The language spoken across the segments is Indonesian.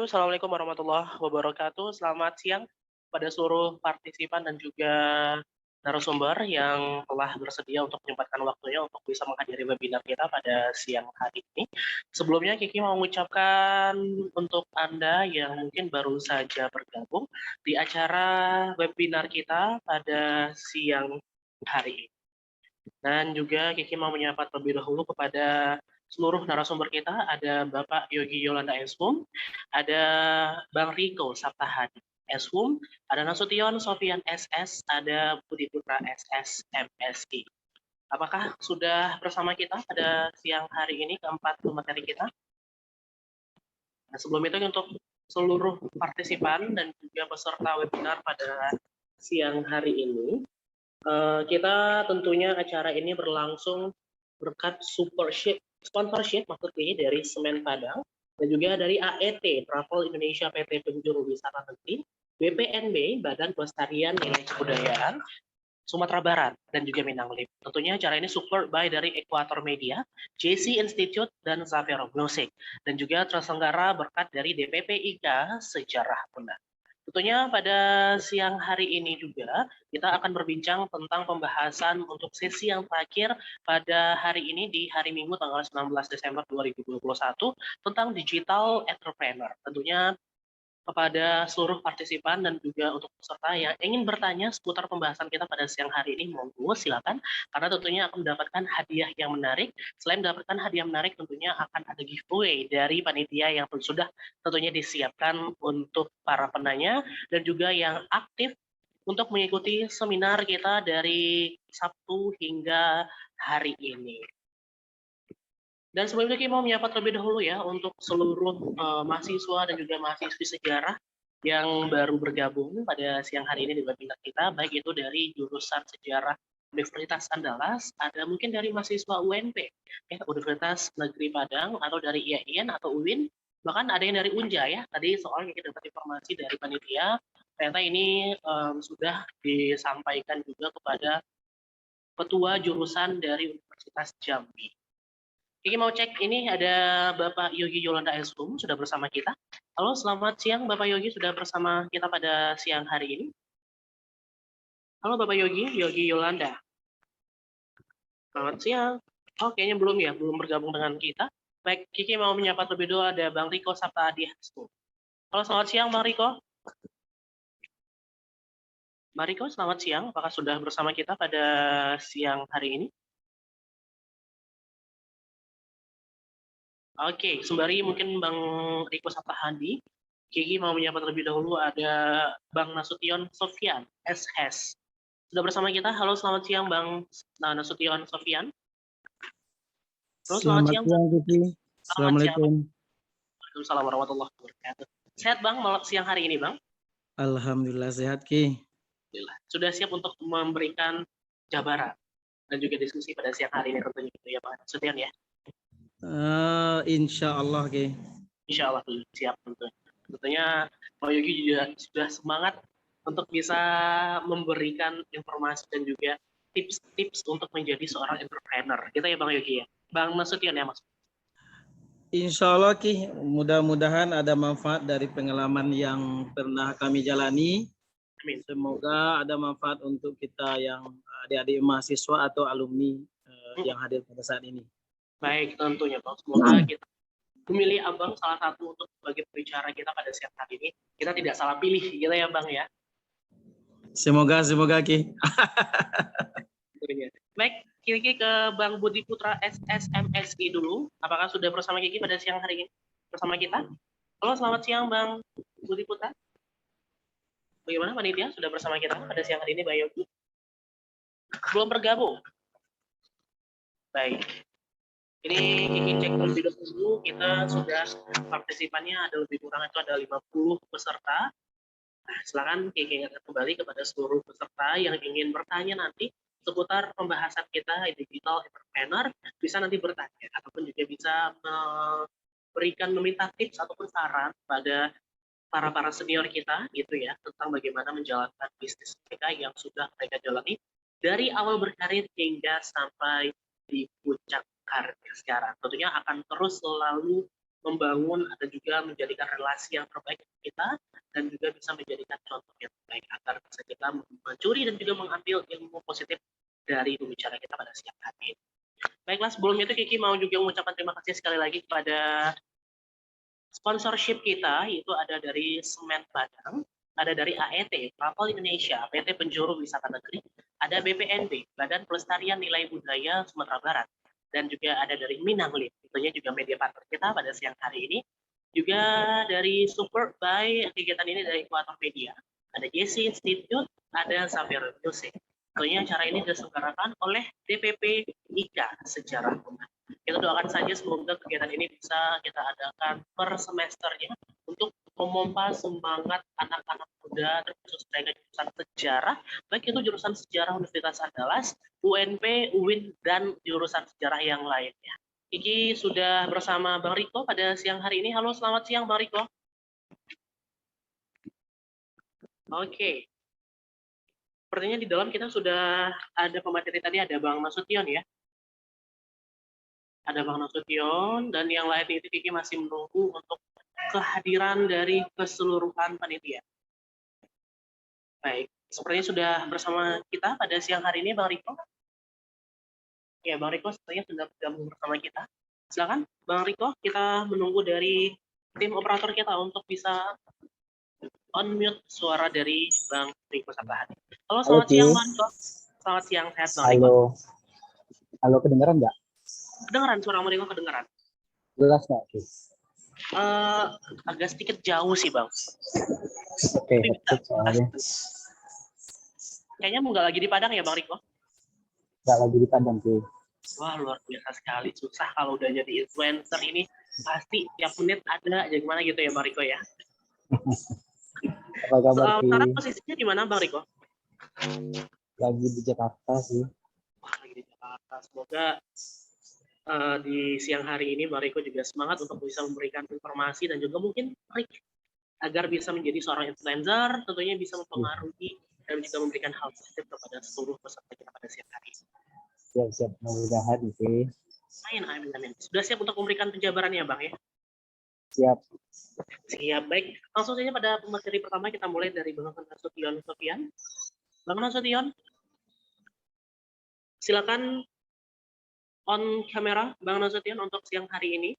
Assalamualaikum warahmatullahi wabarakatuh. Selamat siang pada seluruh partisipan dan juga narasumber yang telah bersedia untuk menyempatkan waktunya untuk bisa menghadiri webinar kita pada siang hari ini. Sebelumnya Kiki mau mengucapkan untuk Anda yang mungkin baru saja bergabung di acara webinar kita pada siang hari ini. Dan juga Kiki mau menyapa terlebih dahulu kepada seluruh narasumber kita. Ada Bapak Yogi Yolanda Eshum, ada Bang Riko Saptahadi Eshum, ada Nasution Sofian SS, ada Budi Putra SS MSI. Apakah sudah bersama kita pada siang hari ini keempat materi kita? Nah, sebelum itu untuk seluruh partisipan dan juga peserta webinar pada siang hari ini, kita tentunya acara ini berlangsung berkat sponsorship maksudnya dari Semen Padang dan juga dari AET Travel Indonesia PT Penjuru Wisata Negeri, BPNB Badan Pelestarian Nilai Kebudayaan Sumatera Barat dan juga Minang Lip. Tentunya acara ini support by dari Equator Media, JC Institute dan Zafiro Music dan juga terselenggara berkat dari DPP IKA Sejarah Bunda. Tentunya pada siang hari ini juga kita akan berbincang tentang pembahasan untuk sesi yang terakhir pada hari ini di hari Minggu tanggal 19 Desember 2021 tentang digital entrepreneur. Tentunya kepada seluruh partisipan dan juga untuk peserta yang ingin bertanya seputar pembahasan kita pada siang hari ini, monggo silakan, karena tentunya akan mendapatkan hadiah yang menarik. Selain mendapatkan hadiah menarik, tentunya akan ada giveaway dari panitia yang sudah tentunya disiapkan untuk para penanya dan juga yang aktif untuk mengikuti seminar kita dari Sabtu hingga hari ini. Dan sebelumnya kita mau menyapa terlebih dahulu ya untuk seluruh mahasiswa dan juga mahasiswi sejarah yang baru bergabung pada siang hari ini di webinar kita, baik itu dari jurusan sejarah Universitas Andalas, ada mungkin dari mahasiswa UNP, ya, Universitas Negeri Padang, atau dari IAIN atau UIN, bahkan ada yang dari UNJA ya. Tadi soalnya kita dapat informasi dari panitia, ternyata ini sudah disampaikan juga kepada ketua jurusan dari Universitas Jambi. Kiki mau cek ini ada Bapak Yogi Yolanda Eshum sudah bersama kita. Halo, selamat siang Bapak Yogi, sudah bersama kita pada siang hari ini. Halo Bapak Yogi, Yogi Yolanda. Selamat siang. Oh, kayaknya belum ya, belum bergabung dengan kita. Baik, Kiki mau menyapa terlebih dahulu ada Bang Riko Saptaadi Eshum. Halo, selamat siang Bang Riko. Bang Riko, selamat siang. Apakah sudah bersama kita pada siang hari ini? Oke, sembari mungkin Bang Riko Saptahadi, Kiki mau menyapa terlebih dahulu ada Bang Nasution Sofian, SH. Sudah bersama kita. Halo, selamat siang Bang Nasution Sofian. Halo, selamat siang Bang. Kiki. Assalamualaikum. Waalaikumsalam warahmatullahi wabarakatuh. Sehat Bang malam siang hari ini Bang? Alhamdulillah sehat Ki. Alhamdulillah. Sudah siap untuk memberikan jabaran dan juga diskusi pada siang hari ini tentunya gitu ya Bang Nasution ya? Insya Allah Ki. Insya Allah siap tentunya. Tentunya Pak Yogi juga sudah semangat untuk bisa memberikan informasi dan juga tips-tips untuk menjadi seorang entrepreneur. Gitu ya Bang Yogi ya. Bang Nasution ya Mas. Insya Allah Ki, mudah-mudahan ada manfaat dari pengalaman yang pernah kami jalani. Amin. Semoga ada manfaat untuk kita yang adik-adik mahasiswa atau alumni yang hadir pada saat ini. Baik, tentunya Bang. Semoga kita memilih Abang salah satu untuk sebagai pembicara kita pada siang hari ini. Kita tidak salah pilih gitu ya Bang ya. Semoga Ki. Baik, Kiki ke Bang Budi Putra SSMSI dulu. Apakah sudah bersama Kiki pada siang hari ini bersama kita? Halo, selamat siang Bang Budi Putra. Bagaimana panitia sudah bersama kita pada siang hari ini, Bang Yogi? Belum bergabung. Baik. Ini Kiki cek terlebih dahulu, kita sudah partisipannya ada lebih kurang itu ada 50 peserta. Nah, silakan Kiki ingatkan kembali kepada seluruh peserta yang ingin bertanya nanti seputar pembahasan kita digital entrepreneur, bisa nanti bertanya ataupun juga bisa meminta tips ataupun saran pada para senior kita gitu ya tentang bagaimana menjalankan bisnis mereka yang sudah mereka jalani dari awal berkarir hingga sampai di puncak karir sekarang. Tentunya akan terus selalu membangun dan juga menjadikan relasi yang terbaik untuk kita, dan juga bisa menjadikan contoh yang terbaik agar bisa kita mencuri dan juga mengambil ilmu positif dari pembicara kita pada siang hari ini. Baiklah, sebelum itu Kiki mau juga mengucapkan terima kasih sekali lagi kepada sponsorship kita, yaitu ada dari Semen Padang, ada dari AET, Travel Indonesia, PT Penjuru Wisata Negeri, ada BPNB, Badan Pelestarian Nilai Budaya Sumatera Barat, dan juga ada dari Minanglit, tentunya juga media partner kita pada siang hari ini. Juga dari support by kegiatan ini dari Equator Media, ada JC Institute, ada Safir Music. Tentunya acara ini diselenggarakan oleh DPP IKA Sejarah Rumah. Kita doakan saja semoga kegiatan ini bisa kita adakan per semesternya untuk memompa semangat anak-anak muda terkhusus mereka jurusan sejarah, baik itu jurusan sejarah Universitas Andalas, UNP, UIN, dan jurusan sejarah yang lainnya. Kiki sudah bersama Bang Riko pada siang hari ini. Halo, selamat siang Bang Riko. Oke. Sepertinya di dalam kita sudah ada pemateri tadi, ada Bang Nasution ya. Ada Bang Nasution, dan yang lain itu Kiki masih menunggu untuk kehadiran dari keseluruhan panitia. Baik, sepertinya sudah bersama kita pada siang hari ini Bang Riko. Ya, Bang Riko sepertinya sudah bergabung bersama kita. Silakan Bang Riko, kita menunggu dari tim operator kita untuk bisa unmute suara dari Bang Riko Sabtahan. Halo, selamat siang Bang Riko. Selamat siang, sehat Bang Riko. Halo, halo, kedengeran nggak? Kedengeran, suara Bang Riko kedengeran. Jelas nggak? Agak sedikit jauh sih Bang. Oke, soalnya kayaknya nggak lagi di Padang ya Bang Riko? nggak lagi di Padang sih. Wah, luar biasa sekali. Susah kalau udah jadi influencer ini. Pasti tiap menit ada aja gimana gitu ya Bang Riko ya. Apa kabar sih? Sekarang posisinya di mana Bang Riko? Lagi di Jakarta sih. Wah, lagi di Jakarta. Semoga di siang hari ini Bang Riko juga semangat untuk bisa memberikan informasi dan juga mungkin trik agar bisa menjadi seorang influencer, tentunya bisa mempengaruhi dan juga memberikan hal positif kepada seluruh peserta kita pada siang hari ini. Siap-siap, mudah-mudahan sih. Amin. Sudah siap untuk memberikan penjabaran ya Bang ya? Siap. Siap, baik. Langsung saja pada materi pertama kita mulai dari Bang Nasution Sofian. Bang Nasution, silakan on kamera Bang Nasution untuk siang hari ini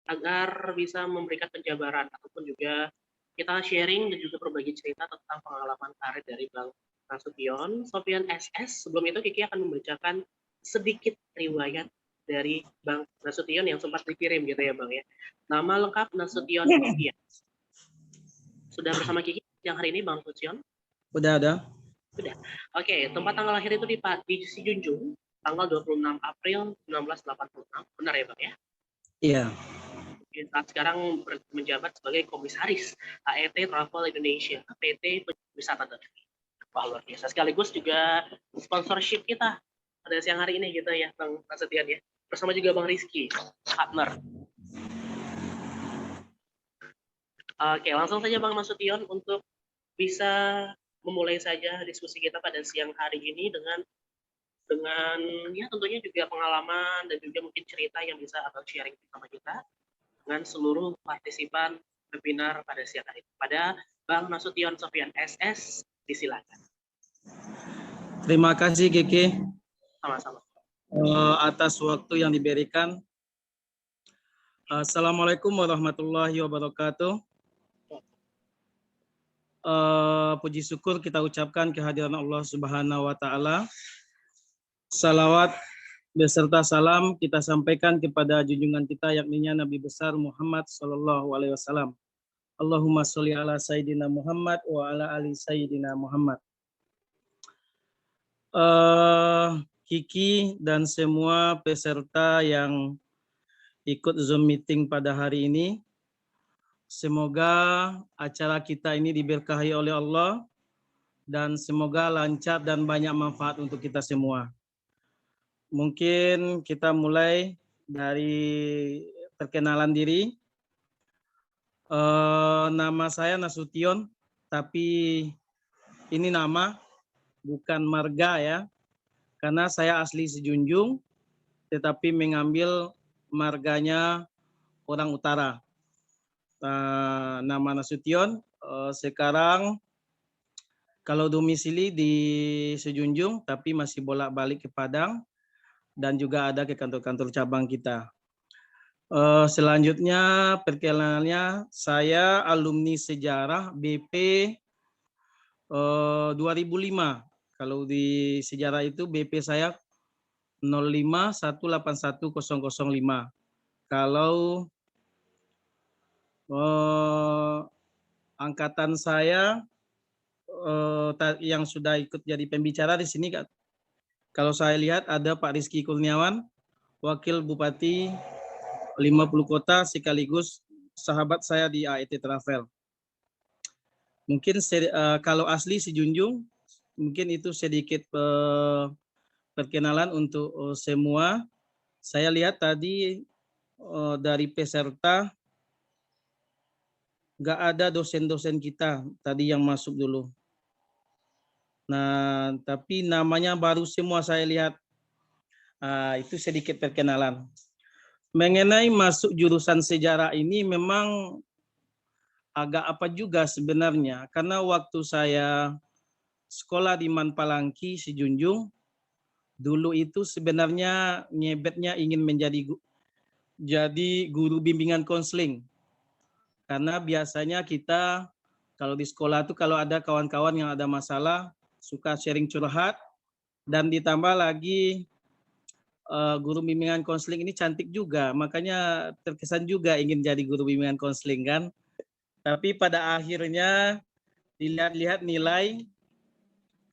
agar bisa memberikan penjabaran ataupun juga kita sharing dan juga berbagi cerita tentang pengalaman karir dari Bang Nasution Sofian SS. Sebelum itu Kiki akan membacakan sedikit riwayat dari Bang Nasution yang sempat dikirim gitu ya Bang ya. Nama lengkap Nasution Sofian. Sudah bersama Kiki yang hari ini Bang Nasution? Udah ada. Sudah. Oke, tempat tanggal lahir itu di Sijunjung, tanggal 26 April 1986. Benar ya Bang ya? Iya. Saat sekarang menjabat sebagai komisaris AET Travel Indonesia, PT Wisata Negeri. Wah, luar biasa. Sekaligus juga sponsorship kita pada siang hari ini gitu ya, Bang Nasution ya. Bersama juga Bang Rizky, partner. Oke, langsung saja Bang Nasution untuk bisa memulai saja diskusi kita pada siang hari ini dengan ya tentunya juga pengalaman dan juga mungkin cerita yang bisa Abang sharing sama kita dengan seluruh partisipan webinar pada siang hari ini. Pada Bang Nasution Sofian SS, disilakan. Terima kasih Kiki. Sama-sama. Atas waktu yang diberikan. Assalamualaikum warahmatullahi wabarakatuh. Puji syukur kita ucapkan kehadiran Allah Subhanahu wa Ta'ala. Salawat beserta salam kita sampaikan kepada junjungan kita yakni Nabi besar Muhammad Sallallahu Alaihi Wasallam. Allahumma sholli ala Sayyidina Muhammad wa ala ali Sayyidina Muhammad. Kiki dan semua peserta yang ikut Zoom meeting pada hari ini, semoga acara kita ini diberkahi oleh Allah dan semoga lancar dan banyak manfaat untuk kita semua. Mungkin kita mulai dari perkenalan diri. Nama saya Nasution, tapi ini nama bukan marga ya, karena saya asli Sijunjung, tetapi mengambil marganya orang utara. Nama Nasution, sekarang kalau domisili di Sejunjung, tapi masih bolak-balik ke Padang dan juga ada ke kantor-kantor cabang kita. Selanjutnya perkenalannya, saya alumni sejarah BP 2005. Kalau di sejarah itu BP saya 05181005. Kalau angkatan saya yang sudah ikut jadi pembicara di sini, kalau saya lihat ada Pak Rizky Kurniawan, Wakil Bupati 50 kota sekaligus sahabat saya di AET Travel. Mungkin kalau asli Sejunjung, mungkin itu sedikit perkenalan untuk semua. Saya lihat tadi dari peserta nggak ada dosen-dosen kita tadi yang masuk dulu. Nah, tapi namanya baru semua saya lihat. Itu sedikit perkenalan. Mengenai masuk jurusan sejarah ini memang agak apa juga sebenarnya, karena waktu saya sekolah di Manpalangki, Sejunjung, dulu itu sebenarnya nyebetnya ingin jadi guru bimbingan konseling. Karena biasanya kita kalau di sekolah itu kalau ada kawan-kawan yang ada masalah, suka sharing curhat, dan ditambah lagi guru bimbingan konseling ini cantik juga, makanya terkesan juga ingin jadi guru bimbingan konseling kan. Tapi pada akhirnya dilihat-lihat nilai,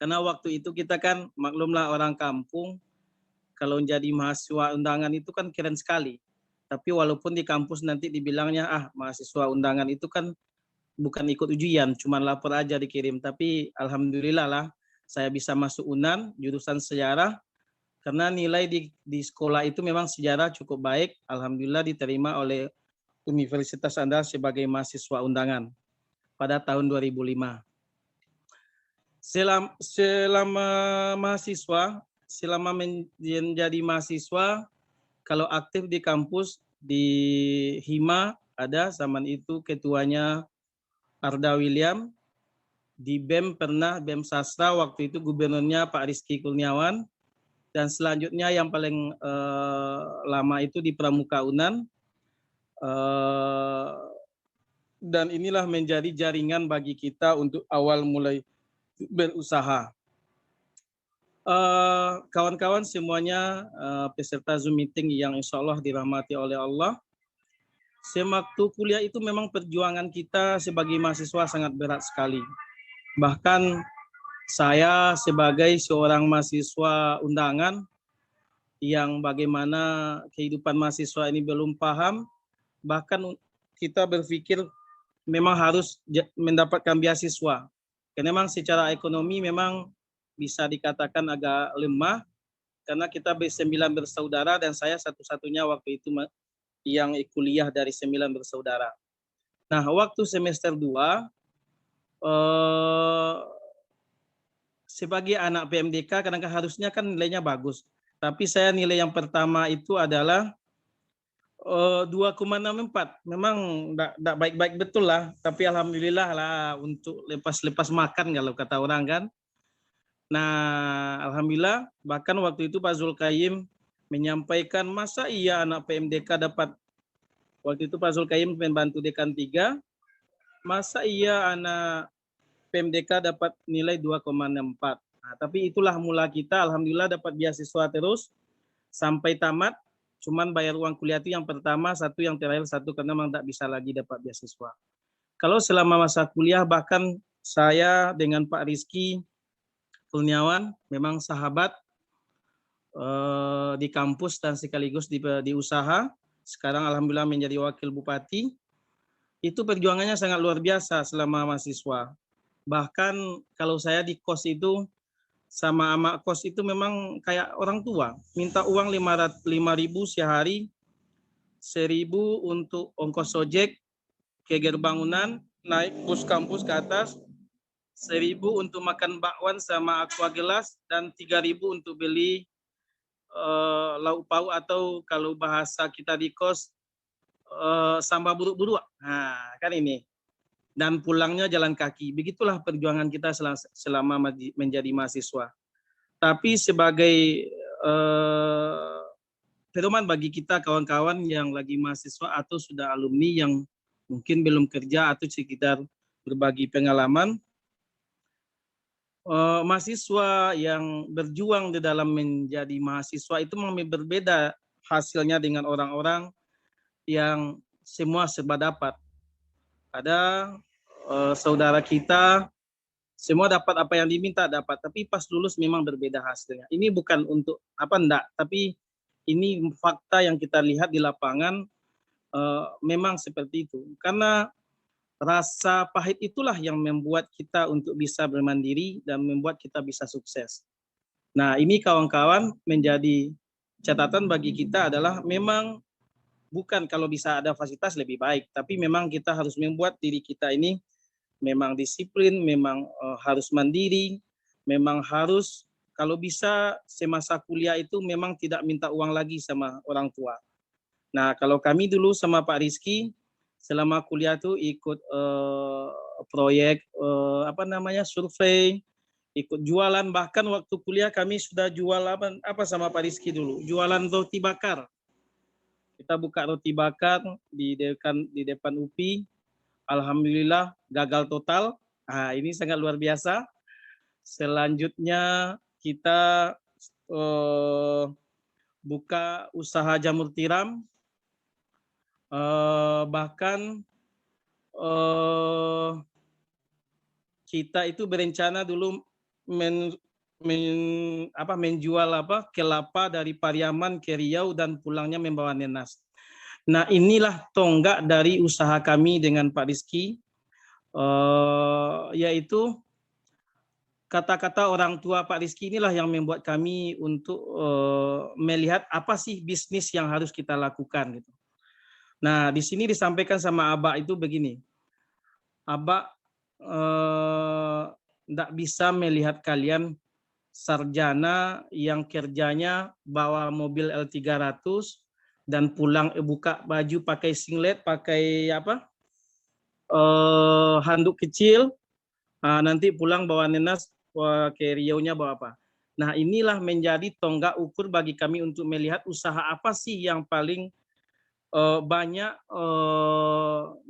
karena waktu itu kita kan maklumlah orang kampung, kalau jadi mahasiswa undangan itu kan keren sekali. Tapi walaupun di kampus nanti dibilangnya mahasiswa undangan itu kan bukan ikut ujian, cuma lapor aja dikirim. Tapi alhamdulillah lah saya bisa masuk UNAN jurusan sejarah, karena nilai di sekolah itu memang sejarah cukup baik. Alhamdulillah diterima oleh Universitas Anda sebagai mahasiswa undangan pada tahun 2005. Selama mahasiswa, selama menjadi mahasiswa, kalau aktif di kampus di Hima ada, zaman itu ketuanya Arda William. Di BEM pernah, BEM Sastra, waktu itu gubernurnya Pak Rizky Kurniawan. Dan selanjutnya yang paling lama itu di Pramuka UNAN. Dan inilah menjadi jaringan bagi kita untuk awal mulai berusaha. Kawan-kawan semuanya peserta Zoom meeting yang insya Allah dirahmati oleh Allah. Sewaktu kuliah itu memang perjuangan kita sebagai mahasiswa sangat berat sekali. Bahkan saya sebagai seorang mahasiswa undangan yang bagaimana kehidupan mahasiswa ini belum paham, bahkan kita berpikir memang harus mendapatkan beasiswa. Karena memang secara ekonomi memang bisa dikatakan agak lemah, karena kita B9 bersaudara dan saya satu-satunya waktu itu yang kuliah dari 9 bersaudara. Nah, waktu semester 2, sebagai anak PMDK kadang-kadang harusnya kan nilainya bagus. Tapi saya nilai yang pertama itu adalah 2,64. Memang tidak baik-baik betul lah. Tapi alhamdulillah lah untuk lepas-lepas makan kalau kata orang kan. Nah, alhamdulillah bahkan waktu itu Pak Zulkaim menyampaikan masa iya anak PMDK dapat, waktu itu Pak Zulkaim membantu Dekan 3, masa iya anak PMDK dapat nilai 2,64. Nah, tapi itulah mula kita, alhamdulillah dapat beasiswa terus sampai tamat. Cuman bayar uang kuliah itu yang pertama satu, yang terakhir satu, karena memang tidak bisa lagi dapat beasiswa. Kalau selama masa kuliah bahkan saya dengan Pak Rizky Kurniawan memang sahabat di kampus dan sekaligus di usaha. Sekarang alhamdulillah menjadi wakil bupati. Itu perjuangannya sangat luar biasa selama mahasiswa. Bahkan kalau saya di kos itu sama amak kos itu memang kayak orang tua. Minta uang 5.000 sehari, 1.000 untuk ongkos ojek ke gerbang UNAN, naik bus kampus ke atas, 1.000 untuk makan bakwan sama aqua gelas, dan 3.000 untuk beli lauk pauk atau kalau bahasa kita di kos samba buru-buru. Nah, kan ini. Dan pulangnya jalan kaki. Begitulah perjuangan kita selama menjadi mahasiswa. Tapi sebagai pedoman bagi kita kawan-kawan yang lagi mahasiswa atau sudah alumni yang mungkin belum kerja atau sekitar berbagi pengalaman, mahasiswa yang berjuang di dalam menjadi mahasiswa itu memang berbeda hasilnya dengan orang-orang yang semua serba dapat. Ada saudara kita semua dapat apa yang diminta dapat, tapi pas lulus memang berbeda hasilnya. Ini bukan untuk apa enggak, tapi ini fakta yang kita lihat di lapangan, memang seperti itu. Karena rasa pahit itulah yang membuat kita untuk bisa bermandiri dan membuat kita bisa sukses. Nah, ini kawan-kawan menjadi catatan bagi kita adalah memang bukan kalau bisa ada fasilitas lebih baik, tapi memang kita harus membuat diri kita ini memang disiplin, memang harus mandiri, memang harus kalau bisa semasa kuliah itu memang tidak minta uang lagi sama orang tua. Nah, kalau kami dulu sama Pak Rizky selama kuliah tuh ikut proyek survei, ikut jualan, bahkan waktu kuliah kami sudah jual apa sama Pak Rizky dulu, jualan roti bakar. Kita buka roti bakar di depan UPI. Alhamdulillah gagal total. Nah, ini sangat luar biasa. Selanjutnya kita buka usaha jamur tiram. Bahkan kita itu berencana dulu menjual kelapa dari Pariaman ke Riau dan pulangnya membawa nenas. Nah, inilah tonggak dari usaha kami dengan Pak Rizky, yaitu kata-kata orang tua Pak Rizky inilah yang membuat kami untuk melihat apa sih bisnis yang harus kita lakukan gitu. Nah, di sini disampaikan sama Abah itu begini, Abah tidak bisa melihat kalian sarjana yang kerjanya bawa mobil L300 dan pulang buka baju pakai singlet, pakai handuk kecil, nanti pulang bawa nenas, ke Riau-nya bawa apa. Nah, inilah menjadi tonggak ukur bagi kami untuk melihat usaha apa sih yang paling banyak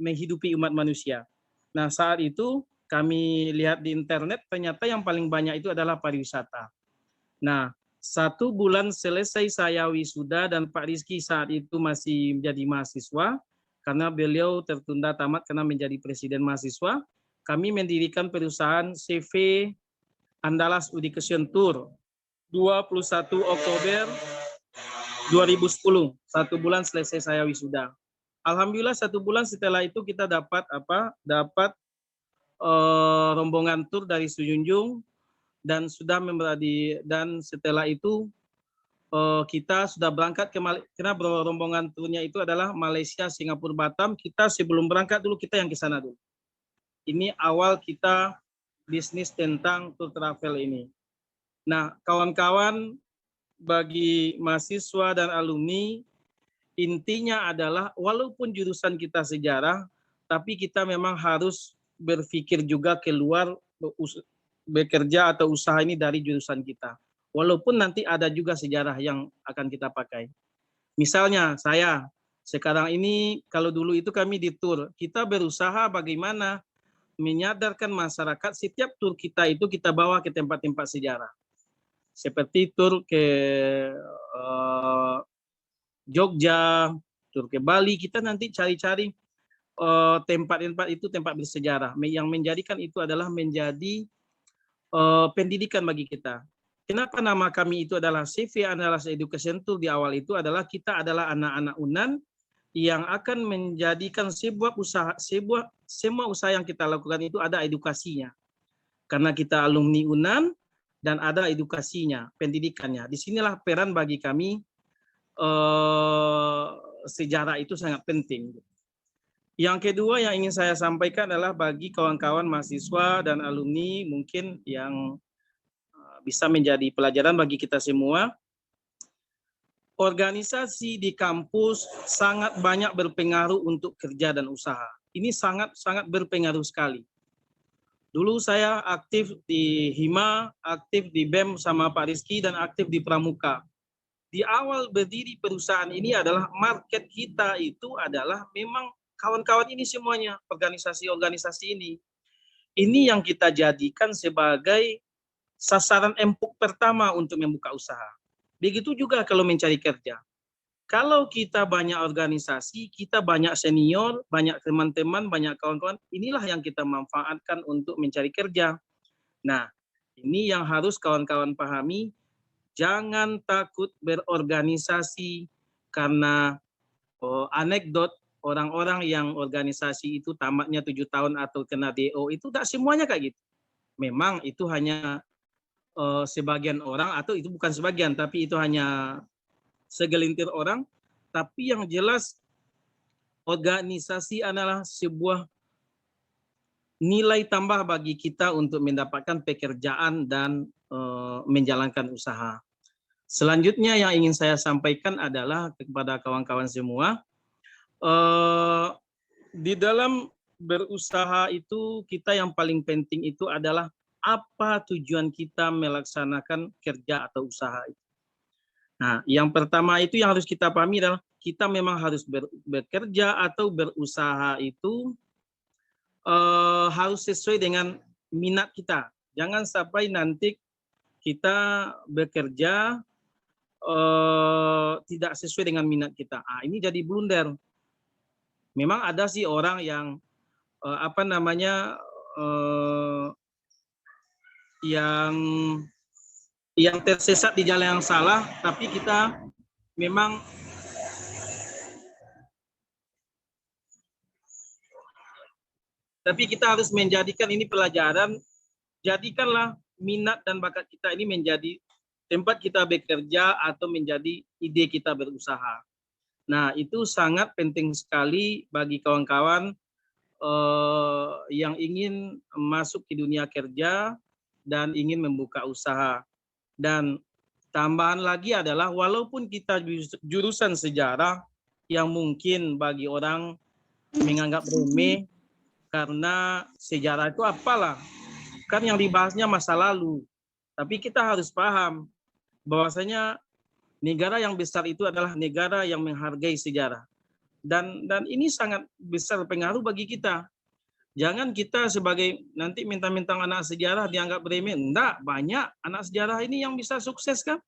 menghidupi umat manusia. Nah, saat itu kami lihat di internet, ternyata yang paling banyak itu adalah pariwisata. Nah, 1 bulan selesai saya wisuda dan Pak Rizky saat itu masih menjadi mahasiswa, karena beliau tertunda tamat karena menjadi presiden mahasiswa, kami mendirikan perusahaan CV Andalas Education Tour 21 Oktober 2010, 1 bulan selesai saya wisuda. Alhamdulillah 1 bulan setelah itu kita dapat rombongan tur dari Sujunjung dan setelah itu kita sudah berangkat karena rombongan turnya itu adalah Malaysia, Singapura, Batam. Kita sebelum berangkat dulu kita yang ke sana dulu. Ini awal kita bisnis tentang tour travel ini. Nah, kawan-kawan, bagi mahasiswa dan alumni, intinya adalah walaupun jurusan kita sejarah, tapi kita memang harus berpikir juga keluar bekerja atau usaha ini dari jurusan kita. Walaupun nanti ada juga sejarah yang akan kita pakai. Misalnya saya sekarang ini, kalau dulu itu kami di tur, kita berusaha bagaimana menyadarkan masyarakat setiap tur kita itu kita bawa ke tempat-tempat sejarah. Seperti tur ke Jogja, tur ke Bali, kita nanti cari-cari tempat-tempat itu tempat bersejarah yang menjadikan itu adalah menjadi pendidikan bagi kita. Kenapa nama kami itu adalah CV Andalas Education Tour di awal itu adalah kita adalah anak-anak UNAN yang akan menjadikan semua usaha yang kita lakukan itu ada edukasinya. Karena kita alumni UNAN dan ada edukasinya, pendidikannya. Disinilah peran bagi kami sejarah itu sangat penting. Yang kedua yang ingin saya sampaikan adalah bagi kawan-kawan mahasiswa dan alumni mungkin yang bisa menjadi pelajaran bagi kita semua. organisasi di kampus sangat banyak berpengaruh untuk kerja dan usaha. Ini sangat berpengaruh sekali. Dulu saya aktif di Hima, aktif di BEM sama Pak Rizky, dan aktif di Pramuka. Di awal berdiri perusahaan ini adalah market kita itu adalah memang kawan-kawan ini semuanya, organisasi-organisasi ini. Ini yang kita jadikan sebagai sasaran empuk pertama untuk membuka usaha. Begitu juga kalau mencari kerja. Kalau kita banyak organisasi, kita banyak senior, banyak teman-teman, banyak kawan-kawan, inilah yang kita manfaatkan untuk mencari kerja. Nah, ini yang harus kawan-kawan pahami, jangan takut berorganisasi karena anekdot orang-orang yang organisasi itu tamatnya 7 tahun atau kena DO itu tidak semuanya kayak gitu. Memang itu hanya sebagian orang, atau itu bukan sebagian, tapi itu hanya segelintir orang, tapi yang jelas organisasi adalah sebuah nilai tambah bagi kita untuk mendapatkan pekerjaan dan menjalankan usaha. Selanjutnya yang ingin saya sampaikan adalah kepada kawan-kawan semua, di dalam berusaha itu kita yang paling penting itu adalah apa tujuan kita melaksanakan kerja atau usaha itu. Nah, yang pertama itu yang harus kita pahami adalah kita memang harus bekerja atau berusaha itu harus sesuai dengan minat kita. Jangan sampai nanti kita bekerja tidak sesuai dengan minat kita. Ini jadi blunder. Memang ada sih orang yang yang tersesat di jalan yang salah, tapi kita memang harus menjadikan ini pelajaran. Jadikanlah minat dan bakat kita ini menjadi tempat kita bekerja atau menjadi ide kita berusaha. Nah, itu sangat penting sekali bagi kawan-kawan yang ingin masuk ke dunia kerja dan ingin membuka usaha. Dan tambahan lagi adalah walaupun kita jurusan sejarah yang mungkin bagi orang menganggap remeh, karena sejarah itu apalah, kan yang dibahasnya masa lalu. Tapi kita harus paham bahwasanya negara yang besar itu adalah negara yang menghargai sejarah. Dan ini sangat besar pengaruh bagi kita. Jangan kita sebagai nanti minta-minta anak sejarah dianggap remeh. Enggak, banyak anak sejarah ini yang bisa sukses kan.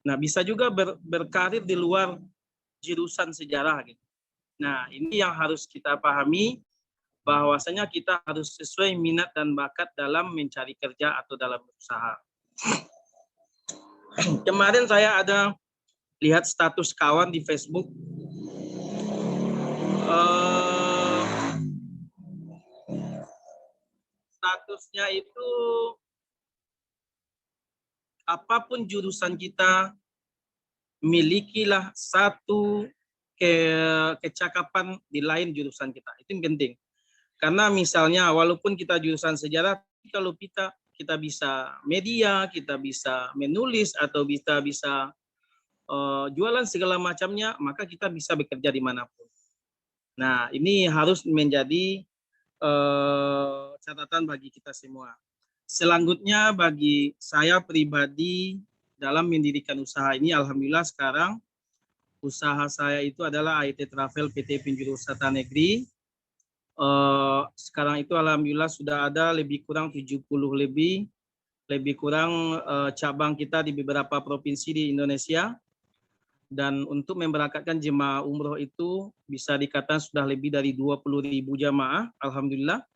Nah, bisa juga berkarir di luar jurusan sejarah gitu. Nah, ini yang harus kita pahami, bahwasanya kita harus sesuai minat dan bakat dalam mencari kerja atau dalam berusaha. Kemarin saya ada lihat status kawan di Facebook. Statusnya itu apapun jurusan kita, milikilah satu kecakapan di lain jurusan kita. Itu yang penting. Karena misalnya walaupun kita jurusan sejarah, kalau kita bisa media, kita bisa menulis, atau kita bisa jualan segala macamnya, maka kita bisa bekerja dimanapun. Nah, ini harus menjadi catatan bagi kita semua. Selanjutnya bagi saya pribadi dalam mendirikan usaha ini, alhamdulillah sekarang usaha saya itu adalah AIT Travel PT Penjuruwisata Negeri. Sekarang itu alhamdulillah sudah ada lebih kurang 70 lebih kurang cabang kita di beberapa provinsi di Indonesia. Dan untuk memberangkatkan jemaah umroh itu bisa dikatakan sudah lebih dari 20.000 jamaah, alhamdulillah.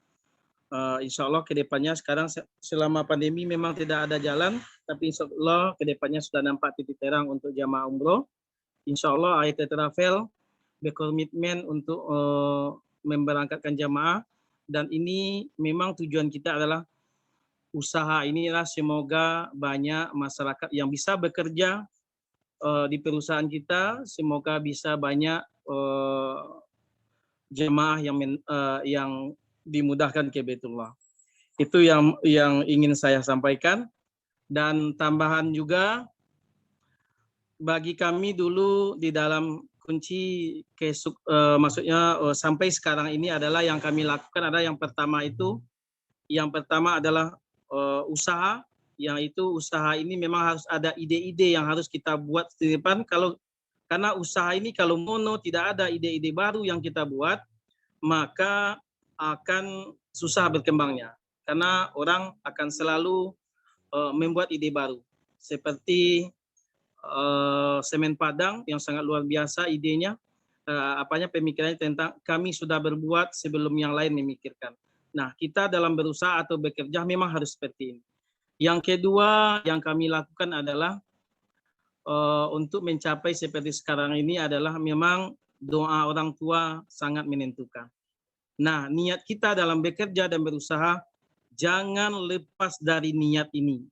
Insya Allah ke depannya sekarang selama pandemi memang tidak ada jalan, tapi insya Allah ke depannya sudah nampak titik terang untuk jamaah umroh. Insya Allah AIT Travel berkomitmen untuk memberangkatkan jamaah, dan ini memang tujuan kita adalah usaha inilah semoga banyak masyarakat yang bisa bekerja di perusahaan kita, semoga bisa banyak jemaah yang dimudahkan ke Baitullah. Itu yang ingin saya sampaikan. Dan tambahan juga bagi kami dulu di dalam kunci maksudnya sampai sekarang ini adalah yang kami lakukan adalah yang pertama adalah usaha, yang itu usaha ini memang harus ada ide-ide yang harus kita buat di depan. Karena usaha ini kalau mono tidak ada ide-ide baru yang kita buat, maka akan susah berkembangnya. Karena orang akan selalu membuat ide baru. Seperti semen Padang yang sangat luar biasa idenya, pemikirannya tentang kami sudah berbuat sebelum yang lain memikirkan. Nah, kita dalam berusaha atau bekerja memang harus seperti ini. Yang kedua yang kami lakukan adalah untuk mencapai seperti sekarang ini adalah memang doa orang tua sangat menentukan. Nah, niat kita dalam bekerja dan berusaha jangan lepas dari niat ini.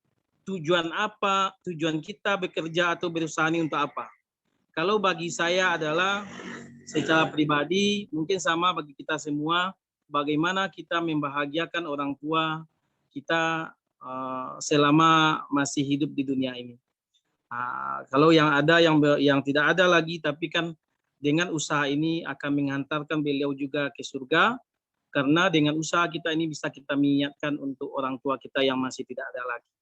Tujuan apa? Tujuan kita bekerja atau berusaha ini untuk apa? Kalau bagi saya adalah secara pribadi, mungkin sama bagi kita semua, bagaimana kita membahagiakan orang tua kita selama masih hidup di dunia ini. Kalau yang ada yang tidak ada lagi, tapi kan dengan usaha ini akan mengantarkan beliau juga ke surga, karena dengan usaha kita ini bisa kita niatkan untuk orang tua kita yang masih tidak ada lagi.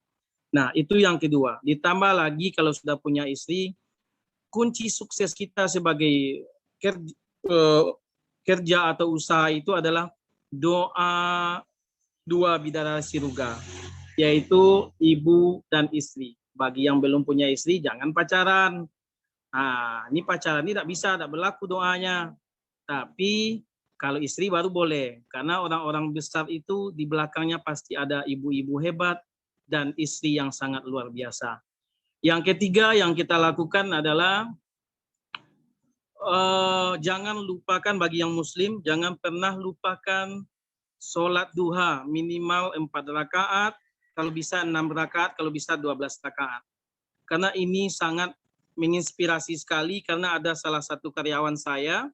Nah, itu yang kedua. Ditambah lagi kalau sudah punya istri, kunci sukses kita sebagai kerja atau usaha itu adalah doa dua bidadari surga, yaitu ibu dan istri. Bagi yang belum punya istri, jangan pacaran. Ini pacaran ini tidak bisa, tidak berlaku doanya. Tapi kalau istri baru boleh, karena orang-orang besar itu di belakangnya pasti ada ibu-ibu hebat dan istri yang sangat luar biasa. Yang ketiga yang kita lakukan adalah jangan lupakan bagi yang muslim, jangan pernah lupakan sholat duha minimal 4 rakaat, kalau bisa 6 rakaat, kalau bisa 12 rakaat. Karena ini sangat menginspirasi sekali, karena ada salah satu karyawan saya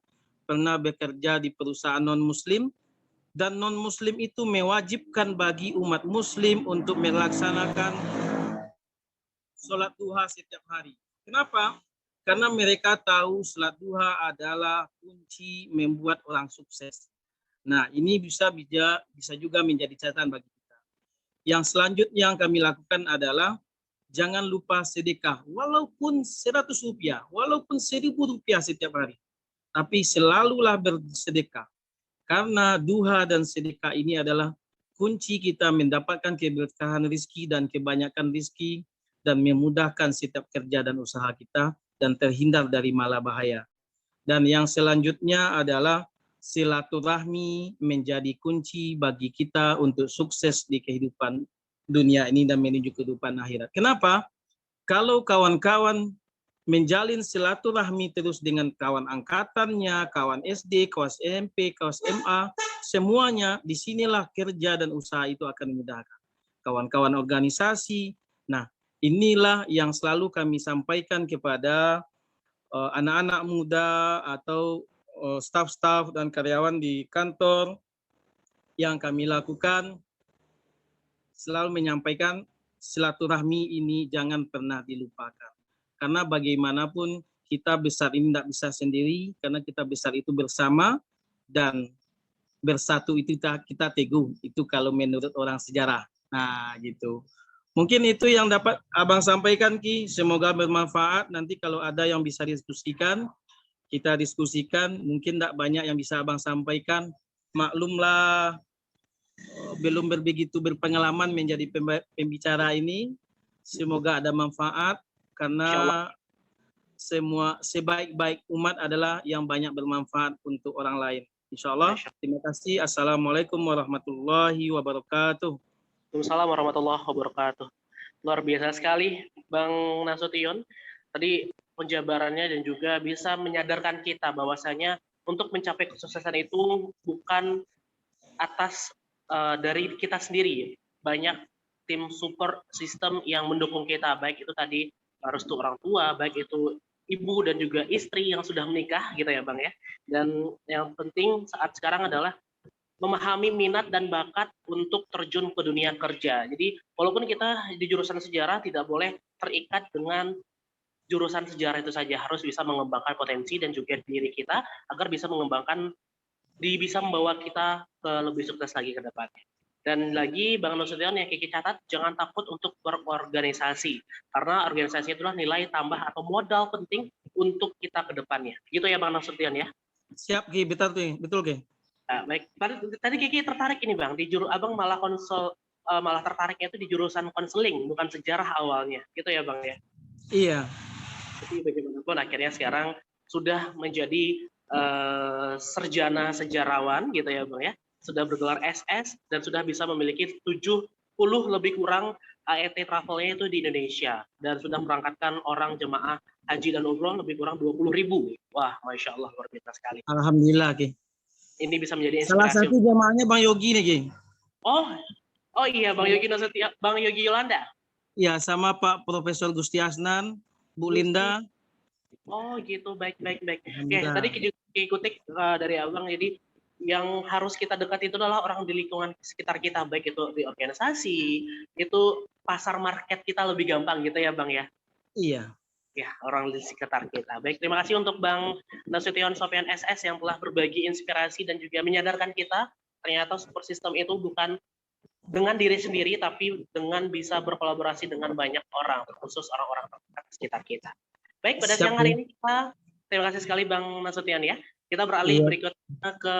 pernah bekerja di perusahaan non-muslim, dan non-muslim itu mewajibkan bagi umat muslim untuk melaksanakan sholat duha setiap hari. Kenapa? Karena mereka tahu sholat duha adalah kunci membuat orang sukses. Nah, ini bisa juga menjadi catatan bagi kita. Yang selanjutnya yang kami lakukan adalah jangan lupa sedekah, walaupun 100 rupiah, walaupun 1.000 rupiah setiap hari. Tapi selalulah bersedekah. Karena duha dan sedekah ini adalah kunci kita mendapatkan keberkahan rizki dan kebanyakan rizki, dan memudahkan setiap kerja dan usaha kita, dan terhindar dari malabahaya. Dan yang selanjutnya adalah silaturahmi menjadi kunci bagi kita untuk sukses di kehidupan dunia ini dan menuju kehidupan akhirat. Kenapa? Kalau kawan-kawan menjalin silaturahmi terus dengan kawan angkatannya, kawan SD, kawan SMP, kawan SMA, semuanya disinilah kerja dan usaha itu akan dimudahkan. Kawan-kawan organisasi, nah inilah yang selalu kami sampaikan kepada anak-anak muda atau staf-staf dan karyawan di kantor yang kami lakukan, selalu menyampaikan silaturahmi ini jangan pernah dilupakan. Karena bagaimanapun kita besar ini tidak bisa sendiri, karena kita besar itu bersama, dan bersatu itu kita teguh. Itu kalau menurut orang sejarah. Nah, gitu. Mungkin itu yang dapat Abang sampaikan, Ki. Semoga bermanfaat. Nanti kalau ada yang bisa diskusikan, kita diskusikan. Mungkin tidak banyak yang bisa Abang sampaikan. Maklumlah, belum begitu berpengalaman menjadi pembicara ini. Semoga ada manfaat, karena semua sebaik-baik umat adalah yang banyak bermanfaat untuk orang lain. Insya Allah. Terima kasih. Assalamualaikum warahmatullahi wabarakatuh. Waalaikumsalam warahmatullahi wabarakatuh. Luar biasa sekali Bang Nasution. Tadi penjabarannya dan juga bisa menyadarkan kita bahwasanya untuk mencapai kesuksesan itu bukan atas dari kita sendiri. Banyak tim support sistem yang mendukung kita, baik itu tadi restu orang tua, baik itu ibu dan juga istri yang sudah menikah gitu ya Bang ya. Dan yang penting saat sekarang adalah memahami minat dan bakat untuk terjun ke dunia kerja. Jadi walaupun kita di jurusan sejarah tidak boleh terikat dengan jurusan sejarah itu saja, harus bisa mengembangkan potensi dan juga diri kita agar bisa bisa membawa kita ke lebih sukses lagi ke depannya. Dan lagi Bang Nasution yang Kiki catat, jangan takut untuk berorganisasi, karena organisasi itulah nilai tambah atau modal penting untuk kita ke depannya. Gitu ya Bang Nasution ya. Siap Ki, betul Ki. Nah, baik, tadi Kiki tertarik ini Bang, Abang malah tertariknya itu di jurusan konseling, bukan sejarah awalnya, gitu ya Bang ya. Iya. Tapi bagaimanapun akhirnya sekarang sudah menjadi sarjana sejarawan gitu ya Bang ya, sudah bergelar SS dan sudah bisa memiliki 70 lebih kurang AET travelnya itu di Indonesia dan sudah merangkatkan orang jemaah haji dan umroh lebih kurang 20.000. Wah, Masya Allah, luar biasa sekali. Alhamdulillah Ki. Ini bisa menjadi Salah inspirasi. satu jemaahnya Bang Yogi nih Ki. Oh iya, Bang Yogi Yolanda. Iya, sama Pak Profesor Gusti Asnan, Bu Linda. Oh gitu, baik. Oke, tadi ikuti dari Abang, jadi yang harus kita dekat itu adalah orang di lingkungan sekitar kita, baik itu di organisasi, itu pasar market kita lebih gampang gitu ya Bang ya? Iya. Ya, orang di sekitar kita. Baik, terima kasih untuk Bang Nasution Sofyan SS yang telah berbagi inspirasi dan juga menyadarkan kita ternyata support system itu bukan dengan diri sendiri, tapi dengan bisa berkolaborasi dengan banyak orang, terkhusus orang-orang terdekat sekitar kita. Baik, pada siang hari ini terima kasih sekali Bang Nasution ya. Kita beralih berikutnya ke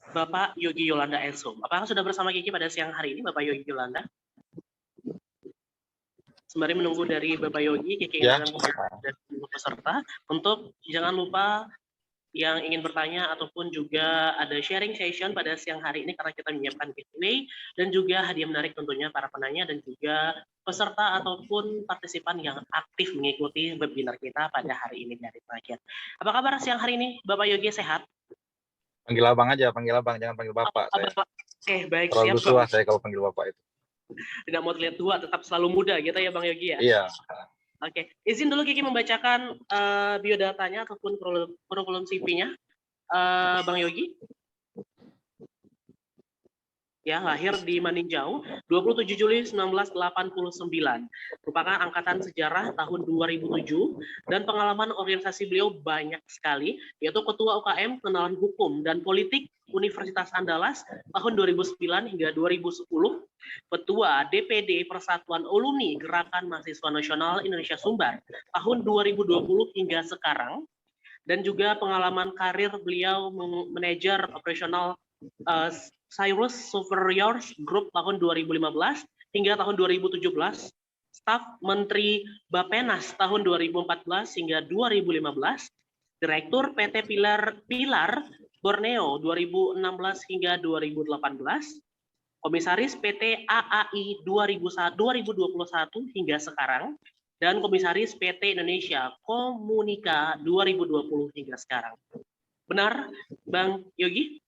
Bapak Yogi Yolanda Elsum. Apakah sudah bersama Kiki pada siang hari ini, Bapak Yogi Yolanda? Sembari menunggu dari Bapak Yogi, Kiki akan dari peserta untuk jangan lupa yang ingin bertanya ataupun juga ada sharing session pada siang hari ini karena kita menyiapkan Q&A dan juga hadiah menarik tentunya para penanya dan juga peserta ataupun partisipan yang aktif mengikuti webinar kita pada hari ini dari terakhir. Apa kabar siang hari ini, Bapak Yogi, sehat? Panggil abang aja, jangan panggil bapak. Oke, baik, terlalu siap. Tua saya kalau panggil bapak itu. Tidak mau terlihat tua, tetap selalu muda gitu ya Bang Yogi ya? Iya. Oke, izin dulu Kiki membacakan biodatanya ataupun kurikulum CV-nya. Bang Yogi? Ya, lahir di Maninjau 27 Juli 1989. Merupakan angkatan sejarah tahun 2007 dan pengalaman organisasi beliau banyak sekali, yaitu Ketua UKM Kenalan Hukum dan Politik Universitas Andalas tahun 2009 hingga 2010, Ketua DPD Persatuan Alumni Gerakan Mahasiswa Nasional Indonesia Sumbar tahun 2020 hingga sekarang, dan juga pengalaman karir beliau manajer operasional Cyrus Superiors Group tahun 2015 hingga tahun 2017, staf Menteri Bapenas tahun 2014 hingga 2015, Direktur PT Pilar Borneo 2016 hingga 2018, Komisaris PT AAI 2021 hingga sekarang, dan Komisaris PT Indonesia Komunika 2020 hingga sekarang. Benar, Bang Yogi?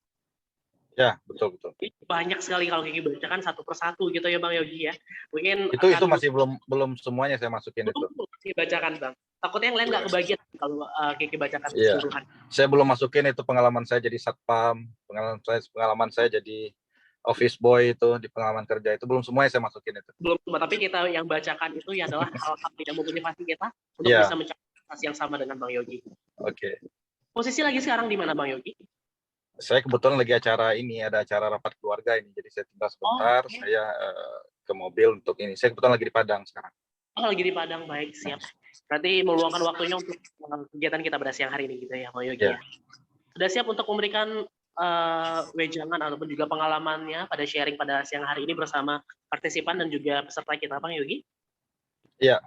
Ya, betul. Banyak sekali kalau Kiki bacakan satu persatu gitu ya Bang Yogi ya. Mungkin itu masih belum semuanya saya masukin itu. Kiki bacakan Bang. Takutnya yang lain nggak kebagian kalau Kiki bacakan Iya. keseluruhan. Saya belum masukin itu pengalaman saya jadi satpam, pengalaman saya jadi office boy itu di pengalaman kerja itu belum semuanya saya masukin itu. Belum, tapi kita yang bacakan itu ya adalah hal-hal yang memotivasi kita untuk bisa mencapai prestasi yang sama dengan Bang Yogi. Oke. Posisi lagi sekarang di mana Bang Yogi? Saya kebetulan lagi ada acara rapat keluarga ini, jadi saya tinggal sebentar, saya ke mobil untuk ini. Saya kebetulan lagi di Padang sekarang. Oh, lagi di Padang, baik, siap. Berarti meluangkan waktunya untuk kegiatan kita pada siang hari ini gitu ya, Bang Yogi ya. Sudah siap untuk memberikan wejangan ataupun juga pengalamannya pada sharing pada siang hari ini bersama partisipan dan juga peserta kita, Bang Yogi? Iya.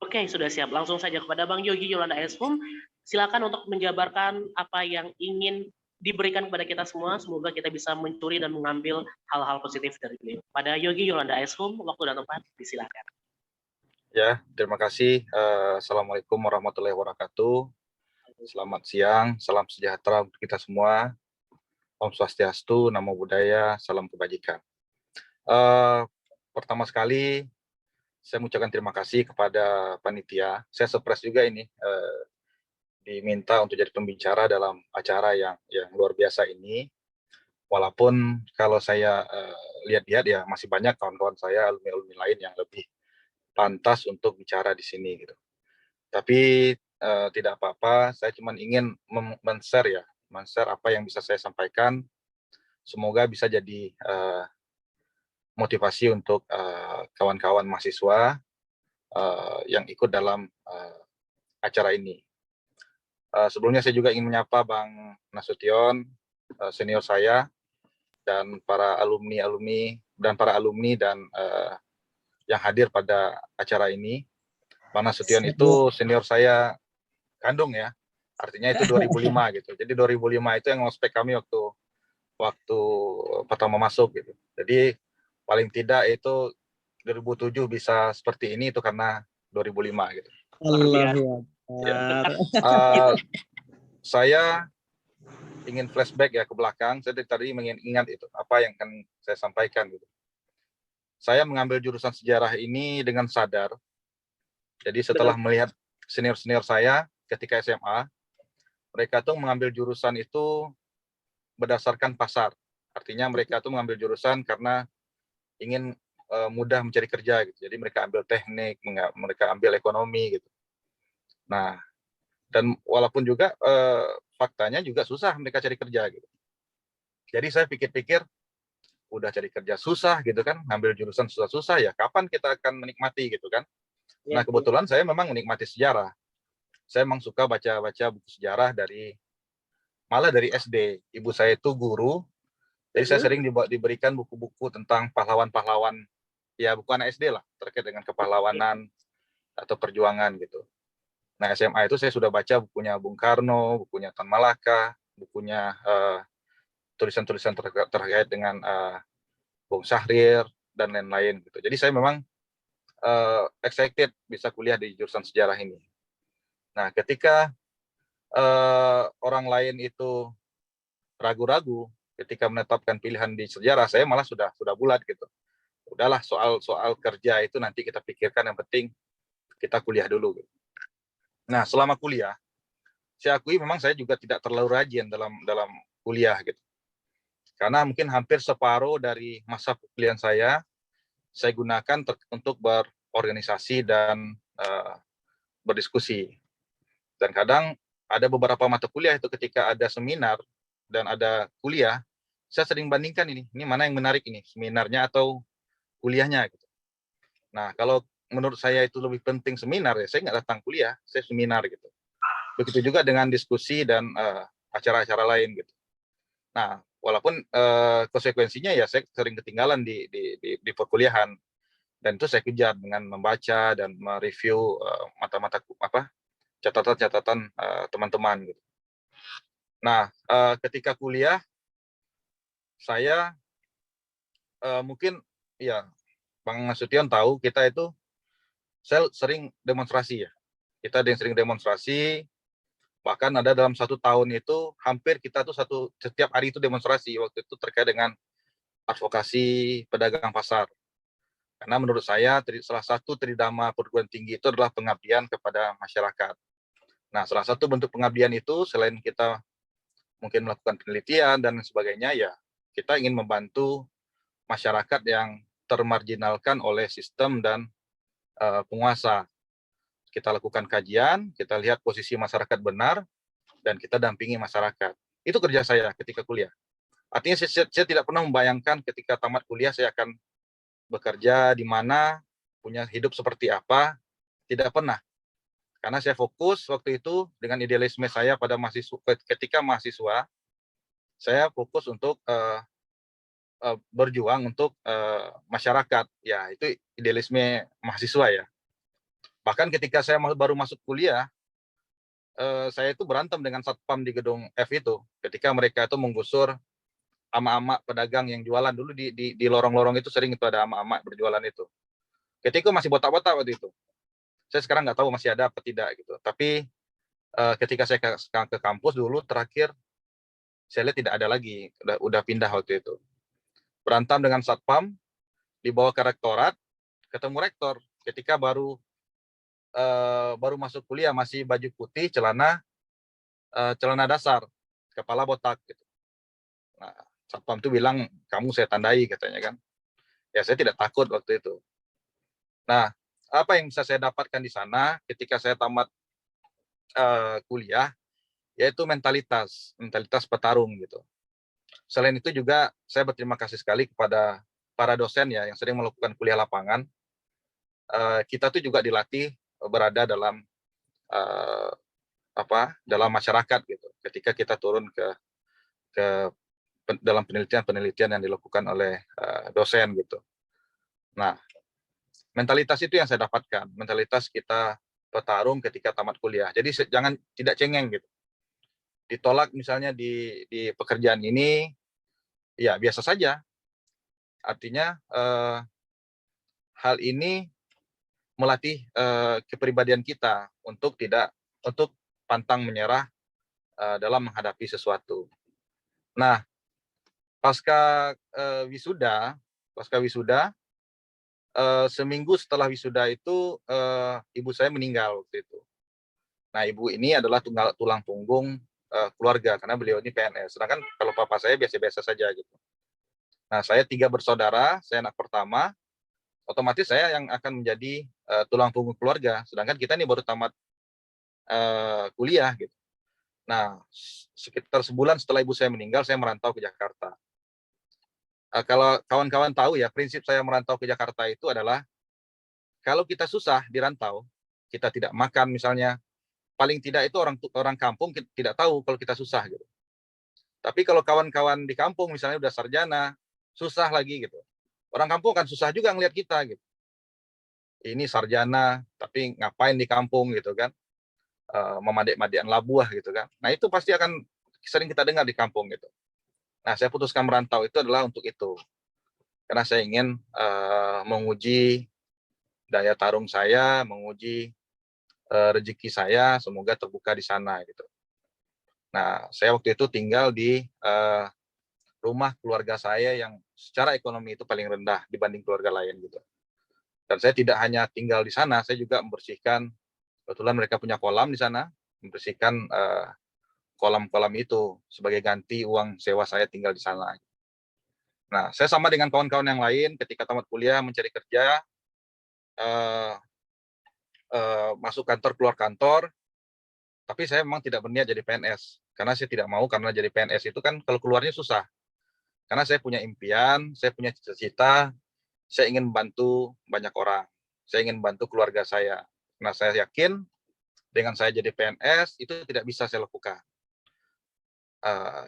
Oke, sudah siap. Langsung saja kepada Bang Yogi Yolanda Elsum. Silakan untuk menjabarkan apa yang ingin diberikan kepada kita semua. Semoga kita bisa mencuri dan mengambil hal-hal positif dari beliau. Pada Yogi Yolanda Elsum, waktu dan tempat disilakan. Ya, terima kasih. Assalamualaikum warahmatullahi wabarakatuh. Selamat siang, salam sejahtera untuk kita semua. Om Swastiastu, Namo Buddhaya, salam kebajikan. Pertama sekali, saya mengucapkan terima kasih kepada panitia. Saya surprise juga ini, diminta untuk jadi pembicara dalam acara yang luar biasa ini. Walaupun kalau saya lihat-lihat ya masih banyak kawan-kawan saya, alumni-alumni lain yang lebih pantas untuk bicara di sini gitu. Tapi tidak apa-apa, saya cuma ingin men-share apa yang bisa saya sampaikan. Semoga bisa jadi motivasi untuk kawan-kawan mahasiswa yang ikut dalam acara ini. Sebelumnya saya juga ingin menyapa Bang Nasution, senior saya, dan para alumni dan yang hadir pada acara ini. Bang Nasution itu senior saya kandung ya, artinya itu 2005 gitu. Jadi 2005 itu yang ngospek kami waktu pertama masuk gitu. Jadi paling tidak itu 2007 bisa seperti ini itu karena 2005 gitu. Allahu Ya. Akbar. Saya ingin flashback ya ke belakang. Saya tadi mengingat itu apa yang akan saya sampaikan gitu. Saya mengambil jurusan sejarah ini dengan sadar. Jadi setelah melihat senior-senior saya ketika SMA, mereka tuh mengambil jurusan itu berdasarkan pasar. Artinya mereka tuh mengambil jurusan karena ingin mudah mencari kerja gitu. Jadi mereka ambil teknik, mereka ambil ekonomi gitu. Nah, dan walaupun juga faktanya juga susah mereka cari kerja gitu. Jadi saya pikir-pikir udah cari kerja susah gitu kan, ngambil jurusan susah-susah ya, kapan kita akan menikmati gitu kan. Nah, kebetulan saya memang menikmati sejarah. Saya memang suka baca-baca buku sejarah malah dari SD. Ibu saya itu guru, jadi saya sering diberikan buku-buku tentang pahlawan-pahlawan, ya bukan SD lah, terkait dengan kepahlawanan atau perjuangan gitu. Nah, SMA itu saya sudah baca bukunya Bung Karno, bukunya Tan Malaka, bukunya tulisan-tulisan terkait dengan Bung Syahrir, dan lain-lain gitu. Jadi saya memang excited bisa kuliah di jurusan sejarah ini. Nah, ketika orang lain itu ragu-ragu ketika menetapkan pilihan di sejarah, saya malah sudah bulat gitu. Udahlah, soal kerja itu nanti kita pikirkan, yang penting kita kuliah dulu. Gitu. Nah, selama kuliah, saya akui memang saya juga tidak terlalu rajin dalam kuliah gitu. Karena mungkin hampir separuh dari masa perkuliahan saya gunakan untuk berorganisasi dan berdiskusi. Dan kadang ada beberapa mata kuliah itu ketika ada seminar dan ada kuliah, saya sering bandingkan ini mana yang menarik ini, seminarnya atau kuliahnya gitu. Nah, kalau menurut saya itu lebih penting seminar ya, saya nggak datang kuliah, saya seminar gitu. Begitu juga dengan diskusi dan acara-acara lain gitu. Nah, walaupun konsekuensinya ya saya sering ketinggalan di perkuliahan, dan itu saya kejar dengan membaca dan mereview mata-mata catatan-catatan teman-teman gitu. Nah, ketika kuliah saya mungkin ya Bang Nasution tahu kita itu saya sering demonstrasi ya. Kita sering demonstrasi, bahkan ada dalam 1 tahun itu hampir kita tuh setiap hari itu demonstrasi waktu itu terkait dengan advokasi pedagang pasar. Karena menurut saya salah satu tridharma perguruan tinggi itu adalah pengabdian kepada masyarakat. Nah, salah satu bentuk pengabdian itu selain kita mungkin melakukan penelitian dan sebagainya, ya kita ingin membantu masyarakat yang termarginalkan oleh sistem dan penguasa. Kita lakukan kajian, kita lihat posisi masyarakat benar, dan kita dampingi masyarakat. Itu kerja saya ketika kuliah. Artinya saya tidak pernah membayangkan ketika tamat kuliah saya akan bekerja di mana, punya hidup seperti apa, tidak pernah. Karena saya fokus waktu itu dengan idealisme saya pada ketika mahasiswa, saya fokus untuk berjuang untuk masyarakat. Ya, itu idealisme mahasiswa ya. Bahkan ketika saya baru masuk kuliah, saya itu berantem dengan satpam di gedung F itu. Ketika mereka itu menggusur ama-ama pedagang yang jualan dulu di lorong-lorong itu, sering itu ada ama-ama berjualan itu. Ketika masih botak-botak waktu itu. Saya sekarang nggak tahu masih ada apa tidak gitu. Tapi ketika saya ke kampus dulu terakhir, saya lihat tidak ada lagi, udah pindah waktu itu. Berantem dengan satpam, dibawa ke rektorat, ketemu rektor. Ketika baru masuk kuliah masih baju putih, celana dasar, kepala botak gitu. Nah, satpam itu bilang, kamu saya tandai katanya kan. Ya saya tidak takut waktu itu. Nah, apa yang bisa saya dapatkan di sana ketika saya tamat kuliah, yaitu mentalitas petarung gitu. Selain itu juga saya berterima kasih sekali kepada para dosen ya yang sering melakukan kuliah lapangan. Kita tuh juga dilatih berada dalam dalam masyarakat gitu. Ketika kita turun ke dalam penelitian yang dilakukan oleh dosen gitu. Nah, mentalitas itu yang saya dapatkan, mentalitas kita petarung ketika tamat kuliah. Jadi jangan tidak cengeng gitu. Ditolak misalnya di pekerjaan ini, ya biasa saja. Artinya hal ini melatih kepribadian kita untuk pantang menyerah dalam menghadapi sesuatu. Nah, pasca wisuda, seminggu setelah wisuda itu ibu saya meninggal waktu itu. Nah, ibu ini adalah tulang punggung keluarga karena beliau ini PNS. Sedangkan kalau papa saya biasa-biasa saja gitu. Nah, saya 3 bersaudara, saya anak pertama, otomatis saya yang akan menjadi tulang punggung keluarga. Sedangkan kita ini baru tamat kuliah gitu. Nah, sekitar sebulan setelah ibu saya meninggal, saya merantau ke Jakarta. Kalau kawan-kawan tahu ya, prinsip saya merantau ke Jakarta itu adalah kalau kita susah di rantau, kita tidak makan misalnya, paling tidak itu orang kampung tidak tahu kalau kita susah gitu. Tapi kalau kawan-kawan di kampung misalnya udah sarjana, susah lagi gitu. Orang kampung kan susah juga ngelihat kita gitu. Ini sarjana tapi ngapain di kampung gitu kan. Memadek-madekan labuah gitu kan. Nah, itu pasti akan sering kita dengar di kampung gitu. Nah, saya putuskan merantau itu adalah untuk itu. Karena saya ingin menguji daya tarung saya, menguji rezeki saya, semoga terbuka di sana gitu. Nah, saya waktu itu tinggal di rumah keluarga saya yang secara ekonomi itu paling rendah dibanding keluarga lain gitu. Dan saya tidak hanya tinggal di sana, saya juga membersihkan, kebetulan mereka punya kolam di sana, membersihkan kolam-kolam itu sebagai ganti uang sewa saya tinggal di sana. Nah, saya sama dengan kawan-kawan yang lain ketika tamat kuliah mencari kerja, masuk kantor, keluar kantor, tapi saya memang tidak berniat jadi PNS. Karena saya tidak mau, karena jadi PNS itu kan kalau keluarnya susah. Karena saya punya impian, saya punya cita-cita, saya ingin membantu banyak orang. Saya ingin membantu keluarga saya. Nah, saya yakin dengan saya jadi PNS, itu tidak bisa saya lakukan.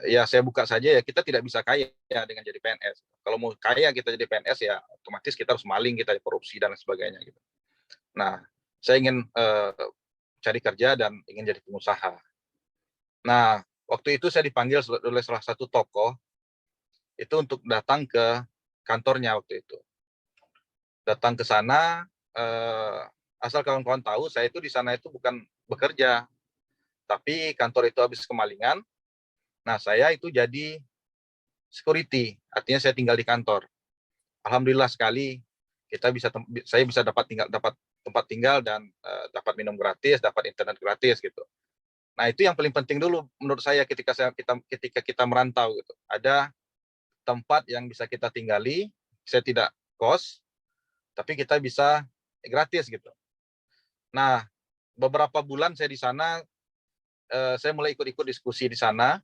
Ya saya buka saja ya, kita tidak bisa kaya dengan jadi PNS. Kalau mau kaya kita jadi PNS ya otomatis kita harus maling, kita korupsi dan sebagainya gitu. Nah, saya ingin cari kerja dan ingin jadi pengusaha. Nah, waktu itu saya dipanggil oleh salah satu tokoh itu untuk datang ke kantornya waktu itu. Datang ke sana, asal kawan-kawan tahu, saya itu di sana itu bukan bekerja, tapi kantor itu habis kemalingan. Nah, saya itu jadi security, artinya saya tinggal di kantor. Alhamdulillah sekali saya bisa dapat tempat tinggal dan dapat minum gratis, dapat internet gratis gitu. Nah, itu yang paling penting dulu menurut saya ketika kita merantau gitu. Ada tempat yang bisa kita tinggali, saya tidak kos, tapi kita bisa gratis gitu. Nah, beberapa bulan saya di sana, saya mulai ikut-ikut diskusi di sana.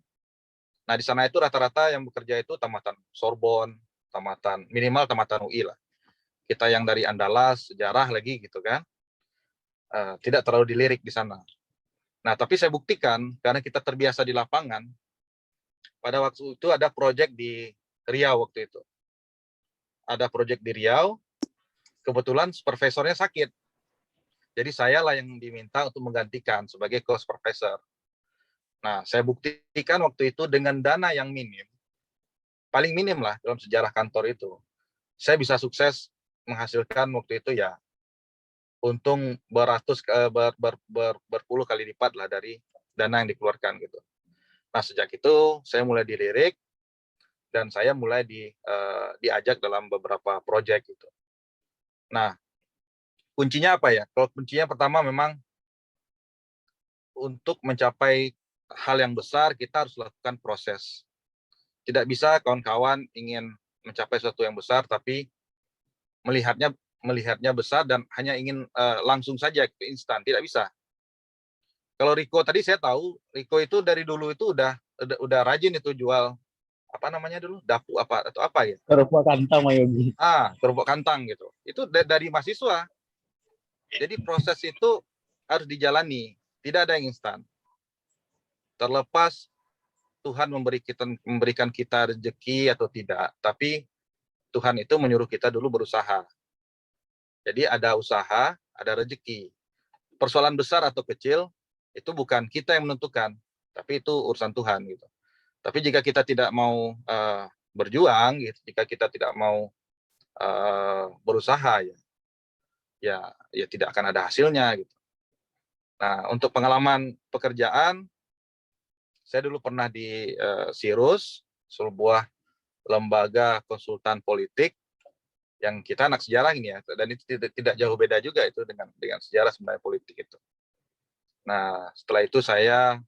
Nah, di sana itu rata-rata yang bekerja itu tamatan Sorbonne, minimal tamatan UI lah. Kita yang dari Andalas, sejarah lagi gitu kan, tidak terlalu dilirik di sana. Nah, tapi saya buktikan, karena kita terbiasa di lapangan, pada waktu itu ada proyek di Riau waktu itu. Ada proyek di Riau, kebetulan supervisornya sakit. Jadi saya lah yang diminta untuk menggantikan sebagai co-supervisor. Nah, saya buktikan waktu itu dengan dana yang minim, paling minim lah dalam sejarah kantor itu. Saya bisa sukses menghasilkan waktu itu ya untung berpuluh kali lipat lah dari dana yang dikeluarkan gitu. Nah, sejak itu saya mulai dilirik dan saya mulai diajak dalam beberapa proyek gitu. Nah, kuncinya apa ya? Kalau kuncinya pertama memang untuk mencapai hal yang besar kita harus lakukan proses. Tidak bisa kawan-kawan ingin mencapai sesuatu yang besar tapi melihatnya besar dan hanya ingin langsung saja instan, tidak bisa. Kalau Riko tadi saya tahu, Riko itu dari dulu itu udah rajin itu jual apa namanya dulu, dapu apa atau apa ya? Kerupuk kantong Mas Yogi. Kerupuk kantang gitu. Itu dari mahasiswa. Jadi proses itu harus dijalani, tidak ada yang instan. Terlepas Tuhan memberikan kita rezeki atau tidak, tapi Tuhan itu menyuruh kita dulu berusaha. Jadi ada usaha, ada rezeki. Persoalan besar atau kecil itu bukan kita yang menentukan, tapi itu urusan Tuhan gitu. Tapi jika kita tidak mau berjuang, gitu, jika kita tidak mau berusaha, ya tidak akan ada hasilnya gitu. Nah, untuk pengalaman pekerjaan, saya dulu pernah di Sirus, sebuah lembaga konsultan politik yang kita anak sejarah ini ya, dan itu tidak jauh beda juga itu dengan sejarah sebenarnya politik itu. Nah, setelah itu saya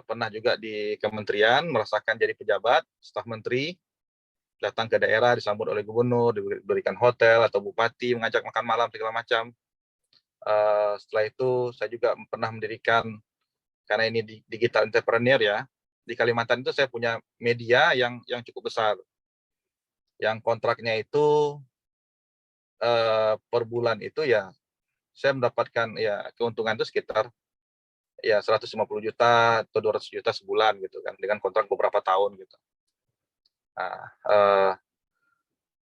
pernah juga di kementerian, merasakan jadi pejabat, staf menteri, datang ke daerah, disambut oleh gubernur, diberikan hotel atau bupati, mengajak makan malam, segala macam. Setelah itu saya juga pernah mendirikan, karena ini digital entrepreneur ya, di Kalimantan itu saya punya media yang cukup besar, yang kontraknya itu per bulan itu ya saya mendapatkan ya keuntungan itu sekitar ya 150 juta atau 200 juta sebulan gitu kan, dengan kontrak beberapa tahun gitu. Nah,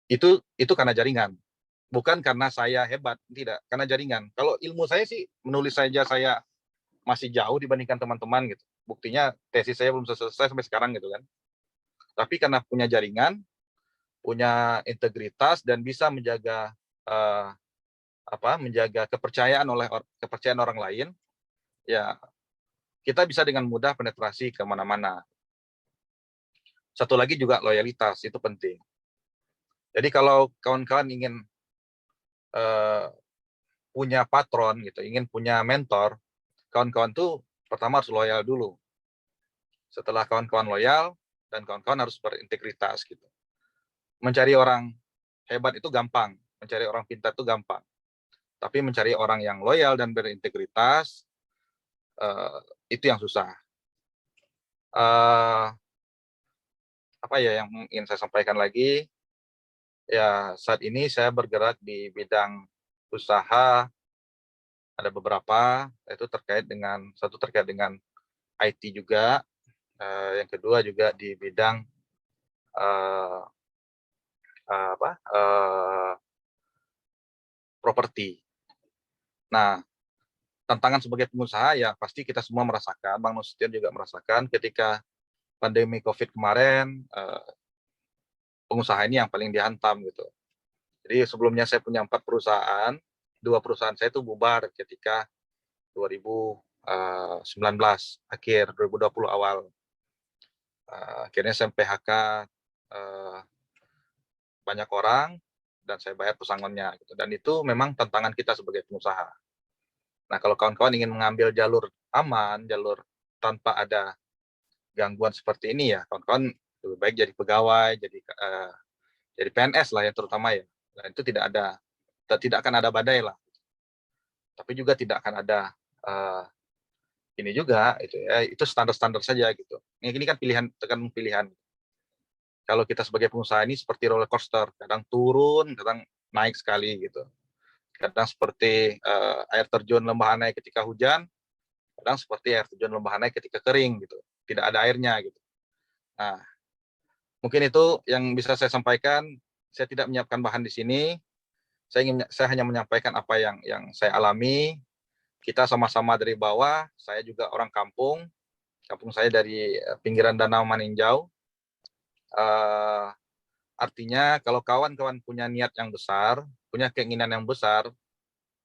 itu karena jaringan, bukan karena saya hebat, tidak, karena jaringan. Kalau ilmu saya sih menulis saja saya masih jauh dibandingkan teman-teman gitu. Buktinya tesis saya belum selesai sampai sekarang gitu kan. Tapi karena punya jaringan, punya integritas dan bisa menjaga menjaga kepercayaan orang lain, ya kita bisa dengan mudah penetrasi kemana-mana. Satu lagi juga loyalitas, itu penting. Jadi kalau kawan-kawan ingin punya patron gitu, ingin punya mentor, kawan-kawan tuh pertama harus loyal dulu. Setelah kawan-kawan loyal, dan kawan-kawan harus berintegritas gitu. Mencari orang hebat itu gampang, mencari orang pintar itu gampang. Tapi mencari orang yang loyal dan berintegritas, itu yang susah. Apa ya yang ingin saya sampaikan lagi? Ya, saat ini saya bergerak di bidang usaha, ada beberapa, itu terkait dengan IT juga, yang kedua juga di bidang properti. Nah, tantangan sebagai pengusaha ya pasti kita semua merasakan, Bang Nasution juga merasakan ketika pandemi COVID kemarin, pengusaha ini yang paling dihantam gitu. Jadi sebelumnya saya punya 4 perusahaan, 2 perusahaan saya itu bubar ketika 2019 akhir, 2020 awal. Akhirnya saya PHK banyak orang dan saya bayar pesangonnya gitu. Dan itu memang tantangan kita sebagai pengusaha. Nah, kalau kawan-kawan ingin mengambil jalur aman, jalur tanpa ada gangguan seperti ini ya, kawan-kawan lebih baik jadi pegawai, jadi PNS lah ya terutama ya. Nah, itu tidak akan ada badai lah. Tapi juga tidak akan ada ini juga itu ya, itu standar-standar saja gitu. Ini kan pilihan. Kalau kita sebagai pengusaha ini seperti roller coaster, kadang turun, kadang naik sekali gitu. Kadang seperti air terjun lembah anai ketika hujan, kadang seperti air terjun lembah anai ketika kering gitu. Tidak ada airnya gitu. Nah, mungkin itu yang bisa saya sampaikan. Saya tidak menyiapkan bahan di sini. Saya hanya menyampaikan apa yang saya alami. Kita sama-sama dari bawah. Saya juga orang kampung. Kampung saya dari pinggiran Danau Maninjau. Artinya kalau kawan-kawan punya niat yang besar, punya keinginan yang besar,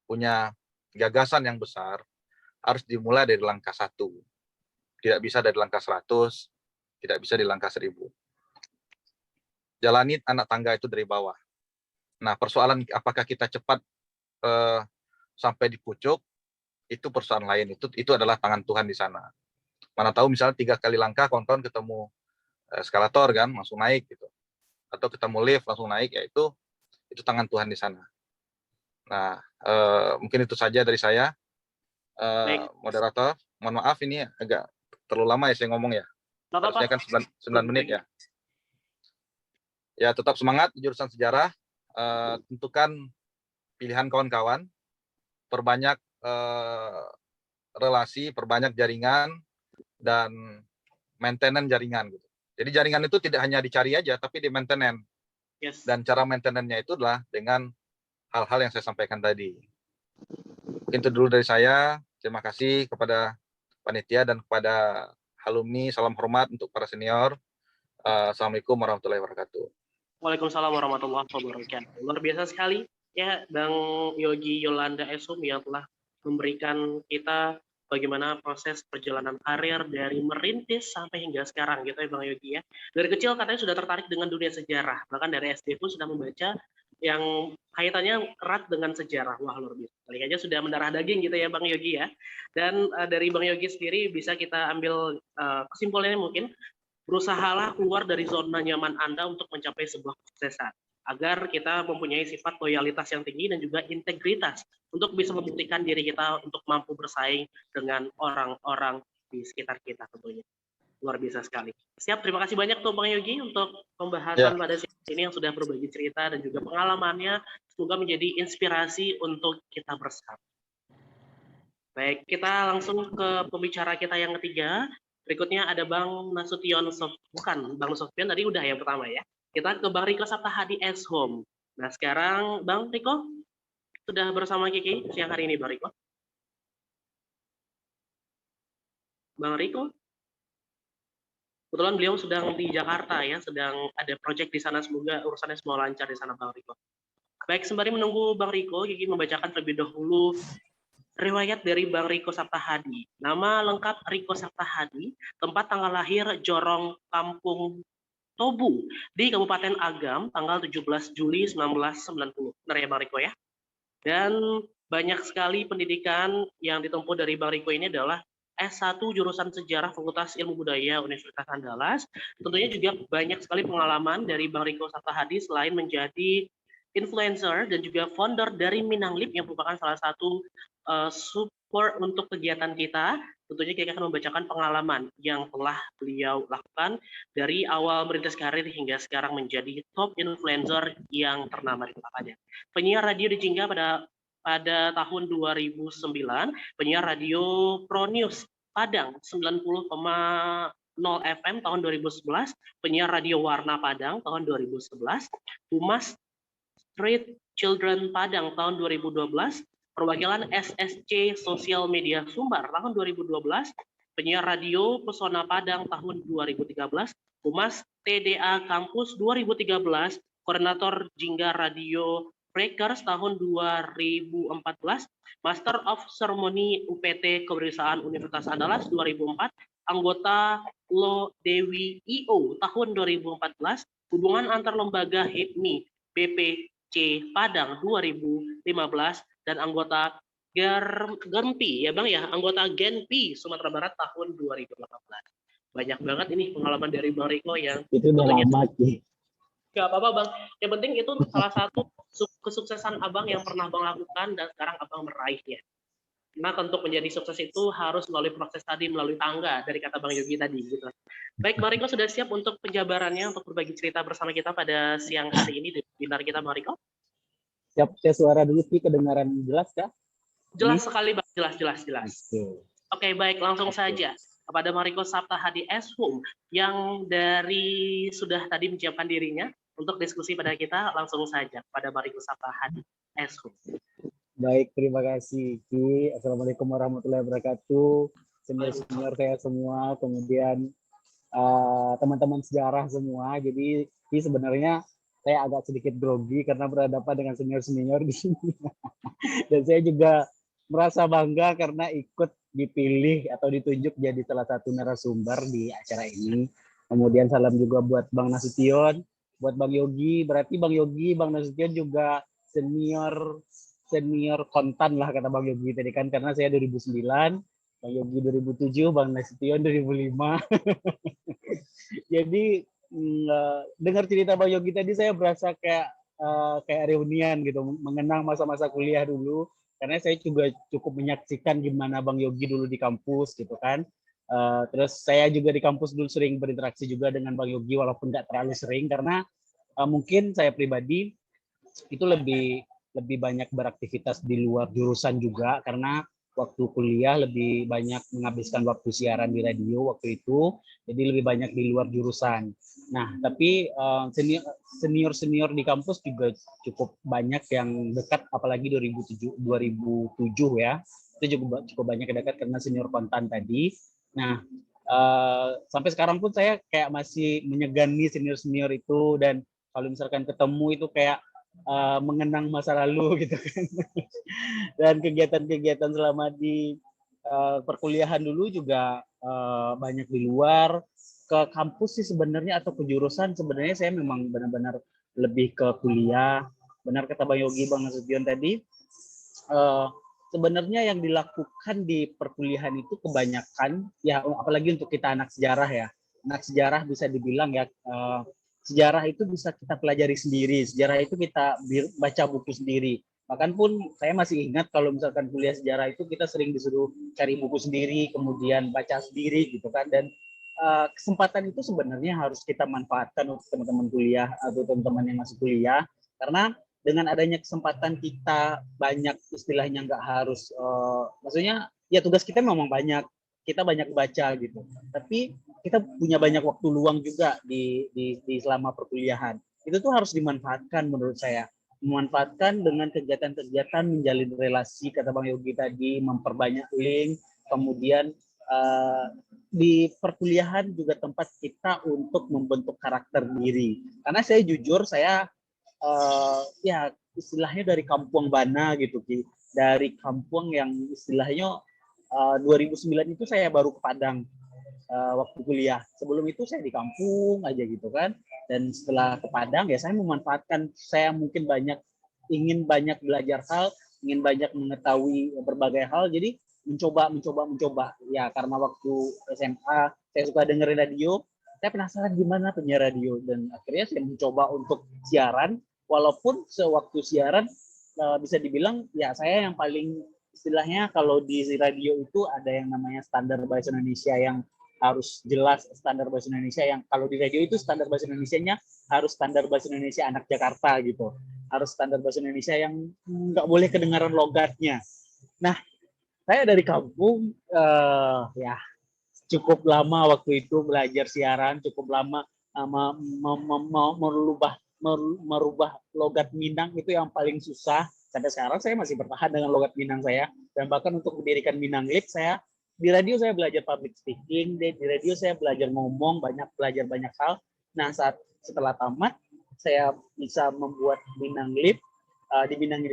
punya gagasan yang besar, harus dimulai dari langkah 1. Tidak bisa dari langkah 100, tidak bisa di langkah 1000. Jalani anak tangga itu dari bawah. Nah, persoalan apakah kita cepat sampai di pucuk, itu persoalan lain. Itu adalah tangan Tuhan di sana. Mana tahu misalnya 3 kali langkah, kawan-kawan ketemu eskalator kan, langsung naik gitu. Atau ketemu lift, langsung naik, ya itu tangan Tuhan di sana. Nah, mungkin itu saja dari saya. Baik. Moderator, mohon maaf ini agak terlalu lama ya saya ngomong ya. Nggak apa-apa. Harusnya kan 9 menit ya. Ya, tetap semangat di jurusan sejarah. Tentukan pilihan kawan-kawan, perbanyak relasi, perbanyak jaringan, dan maintenance jaringan. Gitu. Jadi jaringan itu tidak hanya dicari aja, tapi di maintenance. Yes. Dan cara maintenance-nya itu adalah dengan hal-hal yang saya sampaikan tadi. Mungkin itu dulu dari saya. Terima kasih kepada panitia dan kepada alumni. Salam hormat untuk para senior. Assalamualaikum warahmatullahi wabarakatuh. Waalaikumsalam warahmatullahi wabarakatuh. Luar biasa sekali ya Bang Yogi Yolanda Esum yang telah memberikan kita bagaimana proses perjalanan karir dari merintis sampai hingga sekarang gitu ya Bang Yogi ya. Dari kecil katanya sudah tertarik dengan dunia sejarah, bahkan dari SD pun sudah membaca yang kaitannya erat dengan sejarah. Wah, luar biasa. Kali aja sudah mendarah daging gitu ya Bang Yogi ya. Dan dari Bang Yogi sendiri bisa kita ambil kesimpulannya mungkin, berusahalah keluar dari zona nyaman Anda untuk mencapai sebuah kesuksesan, agar kita mempunyai sifat loyalitas yang tinggi dan juga integritas untuk bisa membuktikan diri kita untuk mampu bersaing dengan orang-orang di sekitar kita tentunya. Luar biasa sekali. Siap, terima kasih banyak tuh Bang Yogi untuk pembahasan pada siang ini yang sudah berbagi cerita dan juga pengalamannya. Semoga menjadi inspirasi untuk kita bersama. Baik, kita langsung ke pembicara kita yang ketiga. Berikutnya ada Bang Nasution, bukan Bang Nasution tadi udah yang pertama ya. Kita ke Bang Riko Saptahadi Eshom. Nah sekarang Bang Riko sudah bersama Kiki siang hari ini Bang Riko. Bang Riko, kebetulan beliau sedang di Jakarta ya, sedang ada proyek di sana, semoga urusannya semua lancar di sana Bang Riko. Baik, sembari menunggu Bang Riko, Kiki membacakan terlebih dahulu riwayat dari Bang Riko Saptahadi. Nama lengkap Riko Saptahadi, tempat tanggal lahir Jorong Kampung Tobu di Kabupaten Agam, tanggal 17 Juli 1990. Benar ya Bang Riko ya? Dan banyak sekali pendidikan yang ditempuh dari Bang Riko ini adalah S1 jurusan Sejarah Fakultas Ilmu Budaya Universitas Andalas. Tentunya juga banyak sekali pengalaman dari Bang Riko Saptahadi selain menjadi influencer dan juga founder dari Minanglip yang merupakan salah satu support untuk kegiatan kita. Tentunya kita akan membacakan pengalaman yang telah beliau lakukan dari awal merintis karir hingga sekarang menjadi top influencer yang ternama di tempatnya. Penyiar radio di Jingga pada tahun 2009, penyiar radio Pro News Padang 90,0 FM tahun 2011, penyiar radio Warna Padang tahun 2011, Humas Street Children Padang tahun 2012, perwakilan SSC Sosial Media Sumbar tahun 2012, penyiar radio Pesona Padang tahun 2013, Humas TDA Kampus 2013, koordinator Jingga Radio Breakers tahun 2014, Master of Ceremony UPT Kewirausahaan Universitas Andalas 2004, anggota Lo Dewi IO tahun 2014, hubungan antar lembaga HIPMI BPC Padang 2015, dan anggota Genpi ya Bang ya, anggota Genpi Sumatera Barat tahun 2018. Banyak banget ini pengalaman dari Bang Riko yang itu udah lama sih. Gak apa-apa Bang, yang penting itu salah satu kesuksesan Abang yang pernah Bang lakukan dan sekarang Abang meraihnya. Nah, untuk menjadi sukses itu harus melalui proses tadi, melalui tangga dari kata Bang Yogi tadi gitu. Baik, Bang Riko sudah siap untuk penjabarannya untuk berbagi cerita bersama kita pada siang hari ini di webinar kita Bang Riko? Siap, saya suara dulu sih, kedengaran jelas kah? Jelas sekali Bang, jelas. Oke, baik, langsung saja kepada Bang Riko Saptahadi Eshom yang dari sudah tadi menyiapkan dirinya untuk diskusi pada kita, langsung saja pada Bang Riko Saptahadi Eshom. Baik, terima kasih Ki. Assalamualaikum warahmatullahi wabarakatuh. Senior saya semua, kemudian teman-teman sejarah semua. Jadi Ki sebenarnya saya agak sedikit grogi karena berhadapan dengan senior-senior di sini. Dan saya juga merasa bangga karena ikut dipilih atau ditunjuk jadi salah satu narasumber di acara ini. Kemudian salam juga buat Bang Nasution, buat Bang Yogi. Berarti Bang Yogi, Bang Nasution juga senior kontan lah kata Bang Yogi tadi kan, karena saya 2009, Bang Yogi 2007, Bang Nasution 2005. Jadi dengar cerita Bang Yogi tadi saya berasa kayak reunian gitu, mengenang masa-masa kuliah dulu, karena saya juga cukup menyaksikan gimana Bang Yogi dulu di kampus gitu kan. Terus saya juga di kampus dulu sering berinteraksi juga dengan Bang Yogi walaupun nggak terlalu sering karena mungkin saya pribadi itu lebih banyak beraktivitas di luar jurusan juga karena waktu kuliah lebih banyak menghabiskan waktu siaran di radio waktu itu, jadi lebih banyak di luar jurusan. Nah, tapi senior di kampus juga cukup banyak yang dekat, apalagi 2007 ya, itu cukup banyak yang dekat karena senior kontan tadi. Nah, sampai sekarang pun saya kayak masih menyegani senior itu, dan kalau misalkan ketemu itu kayak mengenang masa lalu gitu kan. Dan kegiatan-kegiatan selama di perkuliahan dulu juga banyak di luar. Ke kampus sih sebenarnya atau ke jurusan sebenarnya saya memang benar-benar lebih ke kuliah. Benar kata Bang Yogi, Bang Nasution tadi, sebenarnya yang dilakukan di perkuliahan itu kebanyakan ya, apalagi untuk kita anak sejarah ya. Anak sejarah bisa dibilang ya, sejarah itu bisa kita pelajari sendiri, sejarah itu kita baca buku sendiri. Bahkan pun saya masih ingat kalau misalkan kuliah sejarah itu kita sering disuruh cari buku sendiri, kemudian baca sendiri gitu kan. Dan kesempatan itu sebenarnya harus kita manfaatkan untuk teman-teman kuliah atau teman-teman yang masih kuliah, karena dengan adanya kesempatan kita banyak istilahnya nggak harus, maksudnya ya tugas kita memang banyak, kita banyak baca gitu, tapi kita punya banyak waktu luang juga di selama perkuliahan. Itu tuh harus dimanfaatkan menurut saya. Memanfaatkan dengan kegiatan-kegiatan, menjalin relasi, kata Bang Yogi tadi, memperbanyak link, kemudian di perkuliahan juga tempat kita untuk membentuk karakter diri. Karena saya jujur, saya ya istilahnya dari kampung Bana gitu, dari kampung yang istilahnya 2009 itu saya baru ke Padang waktu kuliah. Sebelum itu saya di kampung aja gitu kan. Dan setelah ke Padang ya saya memanfaatkan, saya mungkin ingin banyak belajar hal, ingin banyak mengetahui berbagai hal. Jadi mencoba ya, karena waktu SMA saya suka dengerin radio, saya penasaran gimana penyiar radio, dan akhirnya saya mencoba untuk siaran. Walaupun sewaktu siaran bisa dibilang ya saya yang paling, istilahnya kalau di radio itu ada yang namanya standar bahasa Indonesia yang harus jelas, standar bahasa Indonesia yang kalau di radio itu standar bahasa Indonesianya harus standar bahasa Indonesia anak Jakarta gitu, harus standar bahasa Indonesia yang nggak boleh kedengaran logatnya. Nah, saya dari kampung ya cukup lama waktu itu belajar siaran, cukup lama merubah logat Minang itu yang paling susah. Sampai sekarang saya masih bertahan dengan logat Minang saya, dan bahkan untuk mendirikan Minang Lip, saya di radio saya belajar public speaking, di radio saya belajar ngomong, belajar banyak hal. Nah, setelah tamat saya bisa membuat Minang Lip. Di Minang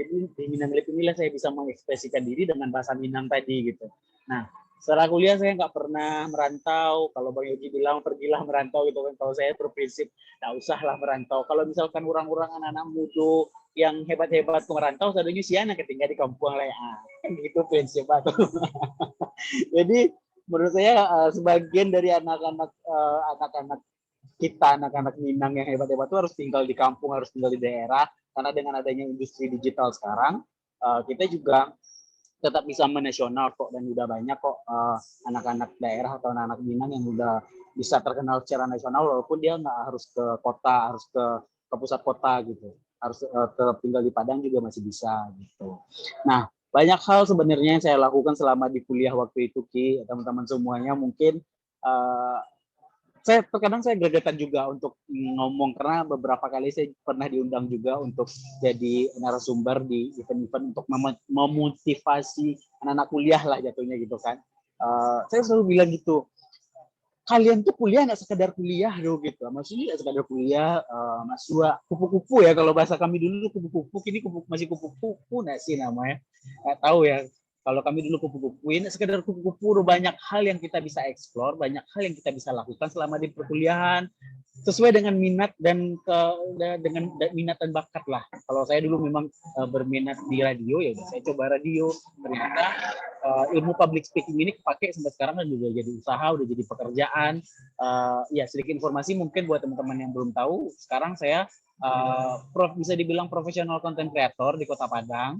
Lip inilah saya bisa mengekspresikan diri dengan bahasa Minang tadi gitu. Nah, setelah kuliah saya nggak pernah merantau. Kalau Bang Yogi bilang pergilah merantau gitu kan, kalau saya berprinsip nggak usahlah merantau. Kalau misalkan orang-orang anak-anak muda yang hebat-hebat merantau, seharusnya siana ketinggal di kampung lah ya. Gitu prinsip aku. Jadi menurut saya sebagian dari anak-anak kita, anak-anak Minang yang hebat-hebat itu harus tinggal di kampung, harus tinggal di daerah, karena dengan adanya industri digital sekarang kita juga tetap bisa menasional kok, dan udah banyak kok anak-anak daerah atau anak-anak Minang yang udah bisa terkenal secara nasional, walaupun dia nggak harus ke kota, harus ke pusat kota gitu, harus tetap tinggal di Padang juga masih bisa gitu. Nah, banyak hal sebenarnya yang saya lakukan selama di kuliah waktu itu, Ki, teman-teman semuanya. Mungkin terkadang saya gregetan juga untuk ngomong, karena beberapa kali saya pernah diundang juga untuk jadi narasumber di event-event untuk memotivasi anak-anak kuliah lah jatuhnya gitu kan. Saya selalu bilang gitu, kalian tuh kuliah nggak sekedar kuliah loh gitu, maksudnya nggak sekedar kuliah, masua kupu-kupu ya, kalau bahasa kami dulu kupu-kupu, kini masih kupu-kupu nggak sih namanya, nggak tahu ya. Kalau kami dulu kupu-kupu, ini sekedar kupu-kupu, banyak hal yang kita bisa eksplor, banyak hal yang kita bisa lakukan selama di perkuliahan, sesuai dengan minat dan dengan minat dan bakat lah. Kalau saya dulu memang berminat di radio, ya saya coba radio. Ternyata ilmu public speaking ini kepake sampai sekarang, dan juga jadi usaha, udah jadi pekerjaan. Ya sedikit informasi mungkin buat teman-teman yang belum tahu, sekarang saya bisa dibilang profesional content creator di Kota Padang.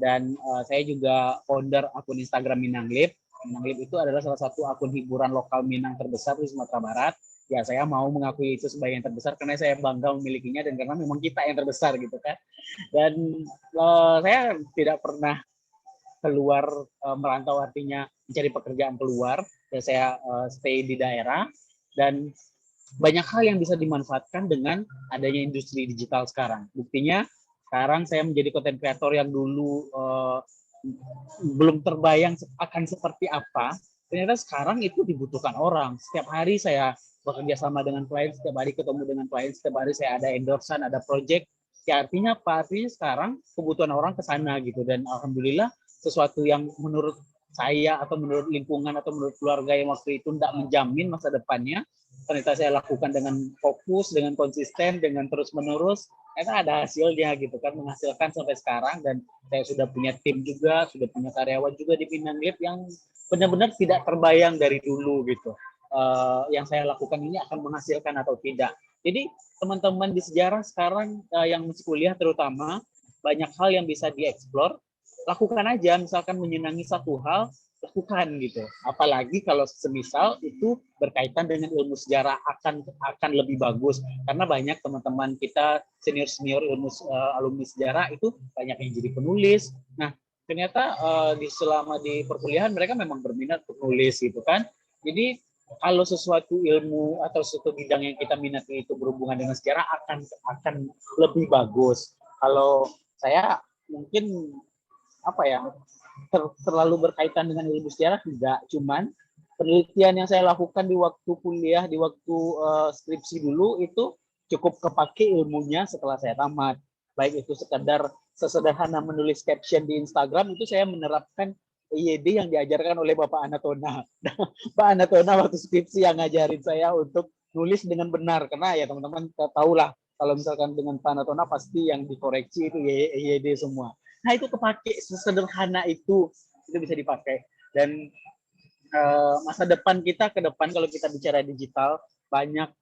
dan saya juga founder akun Instagram Minanglip. Minanglip itu adalah salah satu akun hiburan lokal Minang terbesar di Sumatera Barat. Ya, saya mau mengakui itu sebagai yang terbesar karena saya bangga memilikinya dan karena memang kita yang terbesar gitu kan. Dan saya tidak pernah keluar merantau, artinya mencari pekerjaan keluar. Ya, saya stay di daerah dan banyak hal yang bisa dimanfaatkan dengan adanya industri digital sekarang. Buktinya sekarang saya menjadi content creator yang dulu belum terbayang akan seperti apa. Ternyata sekarang itu dibutuhkan orang. Setiap hari saya bekerja sama dengan klien, setiap hari ketemu dengan klien, setiap hari saya ada endorsean, ada project. Ya artinya apa? Artinya sekarang kebutuhan orang ke sana gitu. Dan alhamdulillah sesuatu yang menurut saya atau menurut lingkungan atau menurut keluarga yang waktu itu tidak menjamin masa depannya, ternyata saya lakukan dengan fokus, dengan konsisten, dengan terus-menerus, ternyata ada hasilnya gitu kan, menghasilkan sampai sekarang. Dan saya sudah punya tim juga, sudah punya karyawan juga di Minanglip yang benar-benar tidak terbayang dari dulu gitu. Yang saya lakukan ini akan menghasilkan atau tidak. Jadi teman-teman di sejarah sekarang yang masih kuliah terutama, banyak hal yang bisa dieksplor, lakukan aja. Misalkan menyenangi satu hal, lakukan gitu. Apalagi kalau semisal itu berkaitan dengan ilmu sejarah akan lebih bagus, karena banyak teman-teman kita senior alumni sejarah itu banyak yang jadi penulis. Nah ternyata selama di perkuliahan mereka memang berminat penulis gitu kan. Jadi kalau sesuatu ilmu atau sesuatu bidang yang kita minati itu berhubungan dengan sejarah akan lebih bagus. Kalau saya mungkin apa ya, terlalu berkaitan dengan ilmu sejarah tidak, cuman penelitian yang saya lakukan di waktu kuliah, di waktu skripsi dulu itu cukup kepake ilmunya setelah saya tamat. Baik itu sekedar sesederhana menulis caption di Instagram, itu saya menerapkan IYD yang diajarkan oleh Bapak Anatona. Pak Anatona waktu skripsi yang ngajarin saya untuk nulis dengan benar, karena ya teman-teman tahulah kalau misalkan dengan Pak Anatona pasti yang dikoreksi itu IYD semua. Nah itu kepake, sesederhana itu bisa dipakai. Dan masa depan kita ke depan kalau kita bicara digital banyak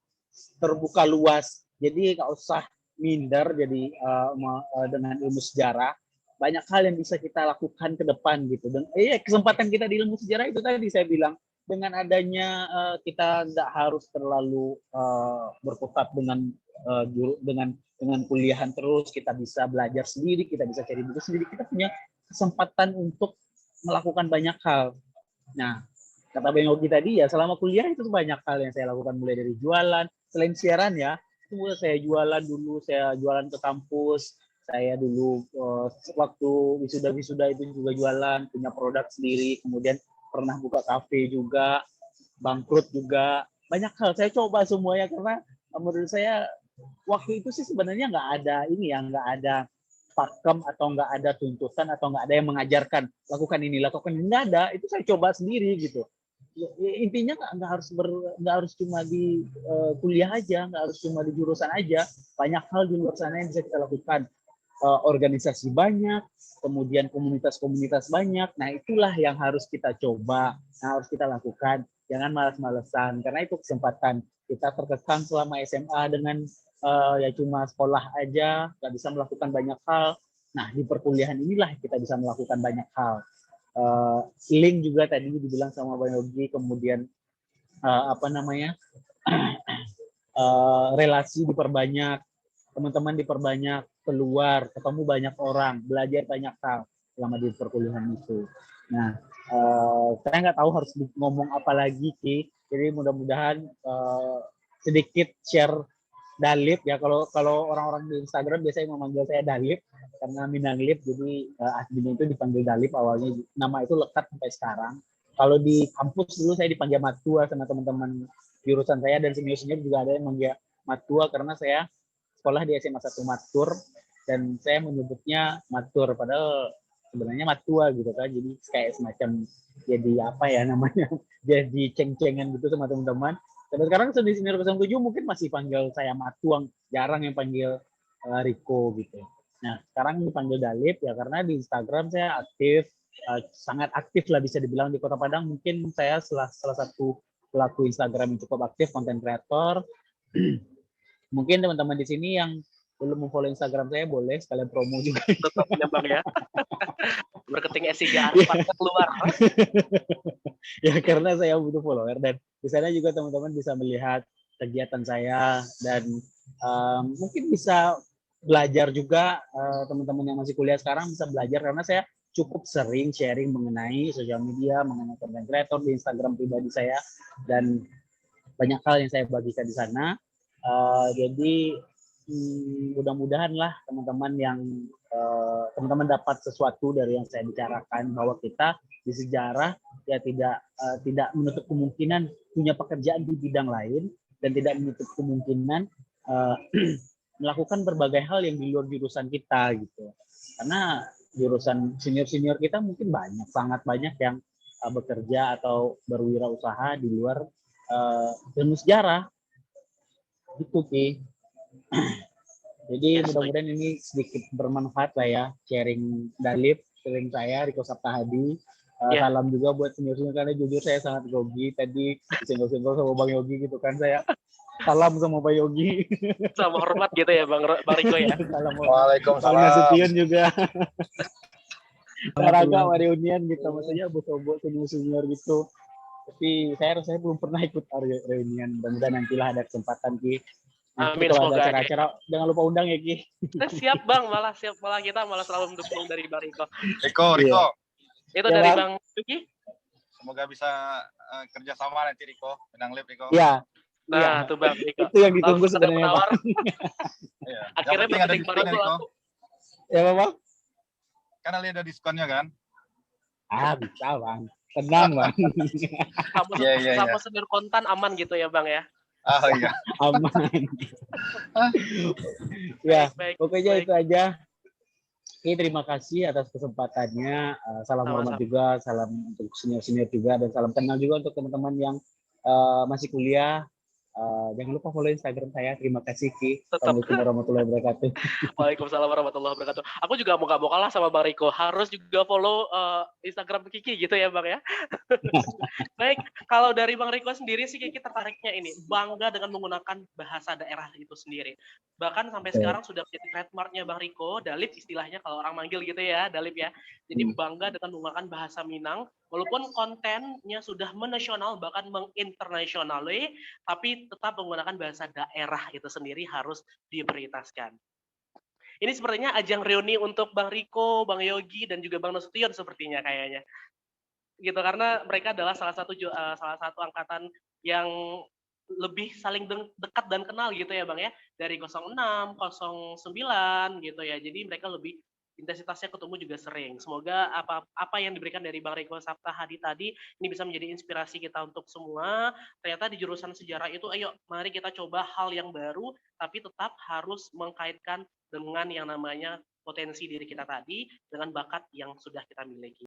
terbuka luas. Jadi nggak usah minder jadi dengan ilmu sejarah. Banyak hal yang bisa kita lakukan ke depan gitu. Dan kesempatan kita di ilmu sejarah itu tadi saya bilang, dengan adanya kita nggak harus terlalu berkutat dengan kuliahan terus, kita bisa belajar sendiri, kita bisa cari buku sendiri, kita punya kesempatan untuk melakukan banyak hal. Nah, kata Bang Yogi tadi ya, selama kuliah itu banyak hal yang saya lakukan, mulai dari jualan, selain siaran ya, itu saya jualan dulu, saya jualan ke kampus, saya dulu waktu wisuda itu juga jualan, punya produk sendiri, kemudian pernah buka kafe juga, bangkrut juga, banyak hal saya coba semuanya karena menurut saya waktu itu sih sebenarnya nggak ada pakem atau nggak ada tuntutan atau nggak ada yang mengajarkan lakukan ini nggak ada, itu saya coba sendiri gitu. Intinya nggak harus cuma di kuliah aja, nggak harus cuma di jurusan aja, banyak hal di luar sana yang bisa kita lakukan. Organisasi banyak, kemudian komunitas-komunitas banyak. Nah itulah yang harus kita coba, harus kita lakukan. Jangan malas-malesan, karena itu kesempatan. Kita terkesan selama SMA dengan ya cuma sekolah aja, nggak bisa melakukan banyak hal. Nah di perkuliahan inilah kita bisa melakukan banyak hal. Link juga tadi dibilang sama Bang Yogi, kemudian relasi diperbanyak, teman-teman diperbanyak, keluar, ketemu banyak orang, belajar banyak hal selama di perkuliahan itu. Nah, saya nggak tahu harus ngomong apa lagi, Ki. Jadi mudah-mudahan sedikit share Dalip ya. Kalau orang-orang di Instagram biasanya memanggil saya Dalip karena Minanglip, jadi adminnya itu dipanggil Dalip awalnya. Nama itu lekat sampai sekarang. Kalau di kampus dulu saya dipanggil Matua sama teman-teman jurusan saya, dan senior-senior juga ada yang manggil Matua karena saya sekolah di SMA 1 Matur, dan saya menyebutnya Matur padahal sebenarnya Matua gitu kan. Jadi kayak semacam jadi apa ya namanya, jadi ceng-cengan gitu sama teman-teman. Sampai sekarang senior 07 mungkin masih panggil saya Matuang, jarang yang panggil Riko gitu. Nah sekarang dipanggil Dalip ya karena di Instagram saya aktif, sangat aktif lah bisa dibilang di Kota Padang. Mungkin saya salah satu pelaku Instagram yang cukup aktif, konten kreator. Mungkin teman-teman di sini yang belum follow Instagram saya boleh sekalian promo juga. Tetap ya Bang ya. Marketing SIGA harus keluar. Ya karena saya butuh follower dan di sana juga teman-teman bisa melihat kegiatan saya dan mungkin bisa belajar juga teman-teman yang masih kuliah sekarang bisa belajar karena saya cukup sering sharing mengenai sosial media, mengenai content creator di Instagram pribadi saya dan banyak hal yang saya bagikan di sana. Jadi mudah-mudahan lah teman-teman dapat sesuatu dari yang saya bicarakan bahwa kita di sejarah ya tidak menutup kemungkinan punya pekerjaan di bidang lain dan tidak menutup kemungkinan melakukan berbagai hal yang di luar jurusan kita gitu. Karena jurusan senior-senior kita mungkin sangat banyak yang bekerja atau berwirausaha di luar ilmu sejarah gitu Ki. Jadi mudah-mudahan ini sedikit bermanfaat lah ya sharing sharing saya Riko Saptahadi. Salam juga buat senior-senior karena jujur saya sangat grogi tadi senggol-senggol sama Bang Yogi gitu kan saya. Salam sama Bang Yogi. Sama hormat gitu ya Bang Riko ya. Salam. Waalaikumsalam. Bang Nasution juga. Olahraga reunian gitu maksudnya bos-bos senior-senior gitu. Tapi saya belum pernah ikut reunian. Mudah-mudahan nantilah ada kesempatan Ki. Amin, kalau semoga ada acara-acara jangan lupa undang ya Ki. Siap Bang, malah kita selalu mendukung dari Bang Riko. Riko. Itu ya, dari Bang? Bang Yuki. Semoga bisa kerjasama nanti Riko, Benang Lip Riko. Iya. Nah, tuh Bang Riko. Itu yang ditunggu sebenarnya Pak. Iya. Akhirnya ada penting Bang Riko. Ya Bang? Karena lihat ada diskonnya kan? Bisa Bang. Tenang Bang. Sama senior kontan aman gitu ya Bang ya. Oh iya. Aman. Ya, pokoknya itu aja. Oke, terima kasih atas kesempatannya. Salam hormat juga, salam untuk senior-senior juga, dan salam kenal juga untuk teman-teman yang masih kuliah. Jangan lupa follow Instagram saya. Terima kasih Ki. Assalamualaikum warahmatullahi wabarakatuh. Waalaikumsalam warahmatullahi wabarakatuh. Aku juga mau kalah sama Bang Riko. Harus juga follow Instagram Kiki gitu ya Bang ya. Baik, kalau dari Bang Riko sendiri sih Kiki tertariknya ini bangga dengan menggunakan bahasa daerah itu sendiri. Bahkan sampai sekarang sudah menjadi trademarknya Bang Riko, Dalip istilahnya kalau orang manggil gitu ya, Dalip ya. Jadi bangga dengan menggunakan bahasa Minang, walaupun kontennya sudah menasional bahkan menginternasionali, tapi tetap menggunakan bahasa daerah itu sendiri harus diprioritaskan. Ini sepertinya ajang reuni untuk Bang Riko, Bang Yogi, dan juga Bang Nasution sepertinya kayaknya. Gitu, karena mereka adalah salah satu angkatan yang lebih saling dekat dan kenal gitu ya Bang ya. Dari 06, 09 gitu ya. Jadi mereka lebih intensitasnya ketemu juga sering. Semoga apa yang diberikan dari Bang Riko Saptahadi tadi ini bisa menjadi inspirasi kita untuk semua. Ternyata di jurusan sejarah itu ayo mari kita coba hal yang baru tapi tetap harus mengkaitkan dengan yang namanya potensi diri kita tadi dengan bakat yang sudah kita miliki.